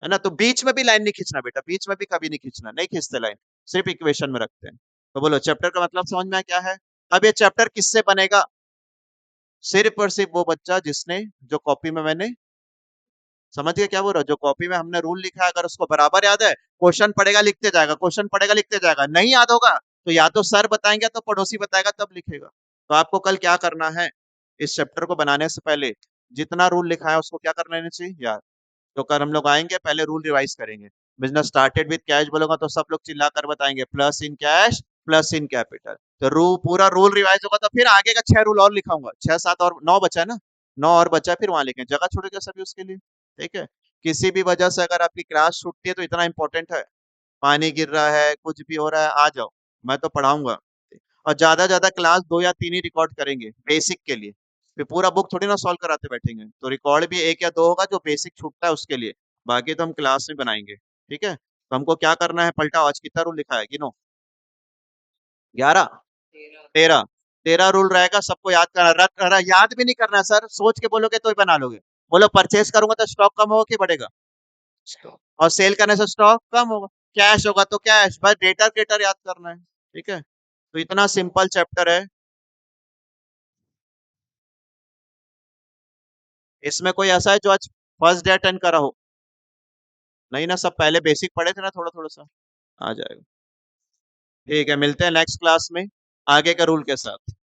है ना? तो बीच में भी लाइन नहीं खींचना बेटा, बीच में भी कभी नहीं खींचना, नहीं खींचते लाइन, सिर्फ इक्वेशन में रखते हैं। तो बोलो चैप्टर का मतलब समझ में आया क्या है? अब ये चैप्टर किससे बनेगा? सिर्फ और सिर्फ वो बच्चा जिसने, जो कॉपी में मैंने, समझ गया क्या बोल रहा हूं? जो कॉपी में हमने रूल लिखा है, अगर उसको बराबर याद है, क्वेश्चन पढ़ेगा लिखते जाएगा, क्वेश्चन पढ़ेगा लिखते जाएगा। नहीं याद होगा तो या तो सर बताएंगे तो पड़ोसी बताएगा तब लिखेगा। तो आपको कल क्या करना है, इस चैप्टर को बनाने से पहले जितना रूल लिखा है उसको क्या कर लेना चाहिए यार। तो कल हम लोग आएंगे, पहले रूल रिवाइज करेंगे। बिजनेस स्टार्टेड विद कैश बोलूंगा तो सब लोग चिल्ला कर बताएंगे, plus in cash plus in capital. तो पूरा रूल रिवाइज होगा, तो फिर आगे का 6 रूल और लिखाऊंगा, 6 7 और 9 बचा है ना, 9 और बचा है, फिर वहां लिखें, जगह छोड़ेगा सभी उसके लिए। ठीक है। किसी भी वजह से अगर आपकी क्लास छूटती है तो इतना इंपॉर्टेंट है, पानी गिर रहा है, कुछ भी हो रहा है, आ जाओ, मैं तो पढ़ाऊंगा। और ज्यादा ज्यादा क्लास 2 या 3 ही रिकॉर्ड करेंगे बेसिक के लिए, फिर पूरा बुक थोड़ी ना सॉल्व कराते बैठेंगे, तो रिकॉर्ड भी एक या दो होगा जो बेसिक छूटता है उसके लिए, बाकी तो हम क्लास में बनाएंगे। ठीक है, तो हमको क्या करना है, पलटाओ आज कितना रूल लिखा है, गिनो। 11, 13, 13 रूल रहेगा, सबको याद करना, याद भी नहीं करना है सर, सोच के बोलोगे तो ही बना लोगे। बोलो परचेस करूंगा तो स्टॉक कम होगा कि बढ़ेगा, और सेल करने से स्टॉक कम होगा, कैश होगा तो कैश, बस डेटर क्रेडिटर याद करना है। ठीक है, तो इतना सिंपल चैप्टर है। इसमें कोई ऐसा है जो आज फर्स्ट डे अटेंड करा हो? नहीं ना, सब पहले बेसिक पढ़े थे ना, थोड़ा थोड़ा सा आ जाएगा। ठीक है, मिलते हैं नेक्स्ट क्लास में आगे के रूल के साथ।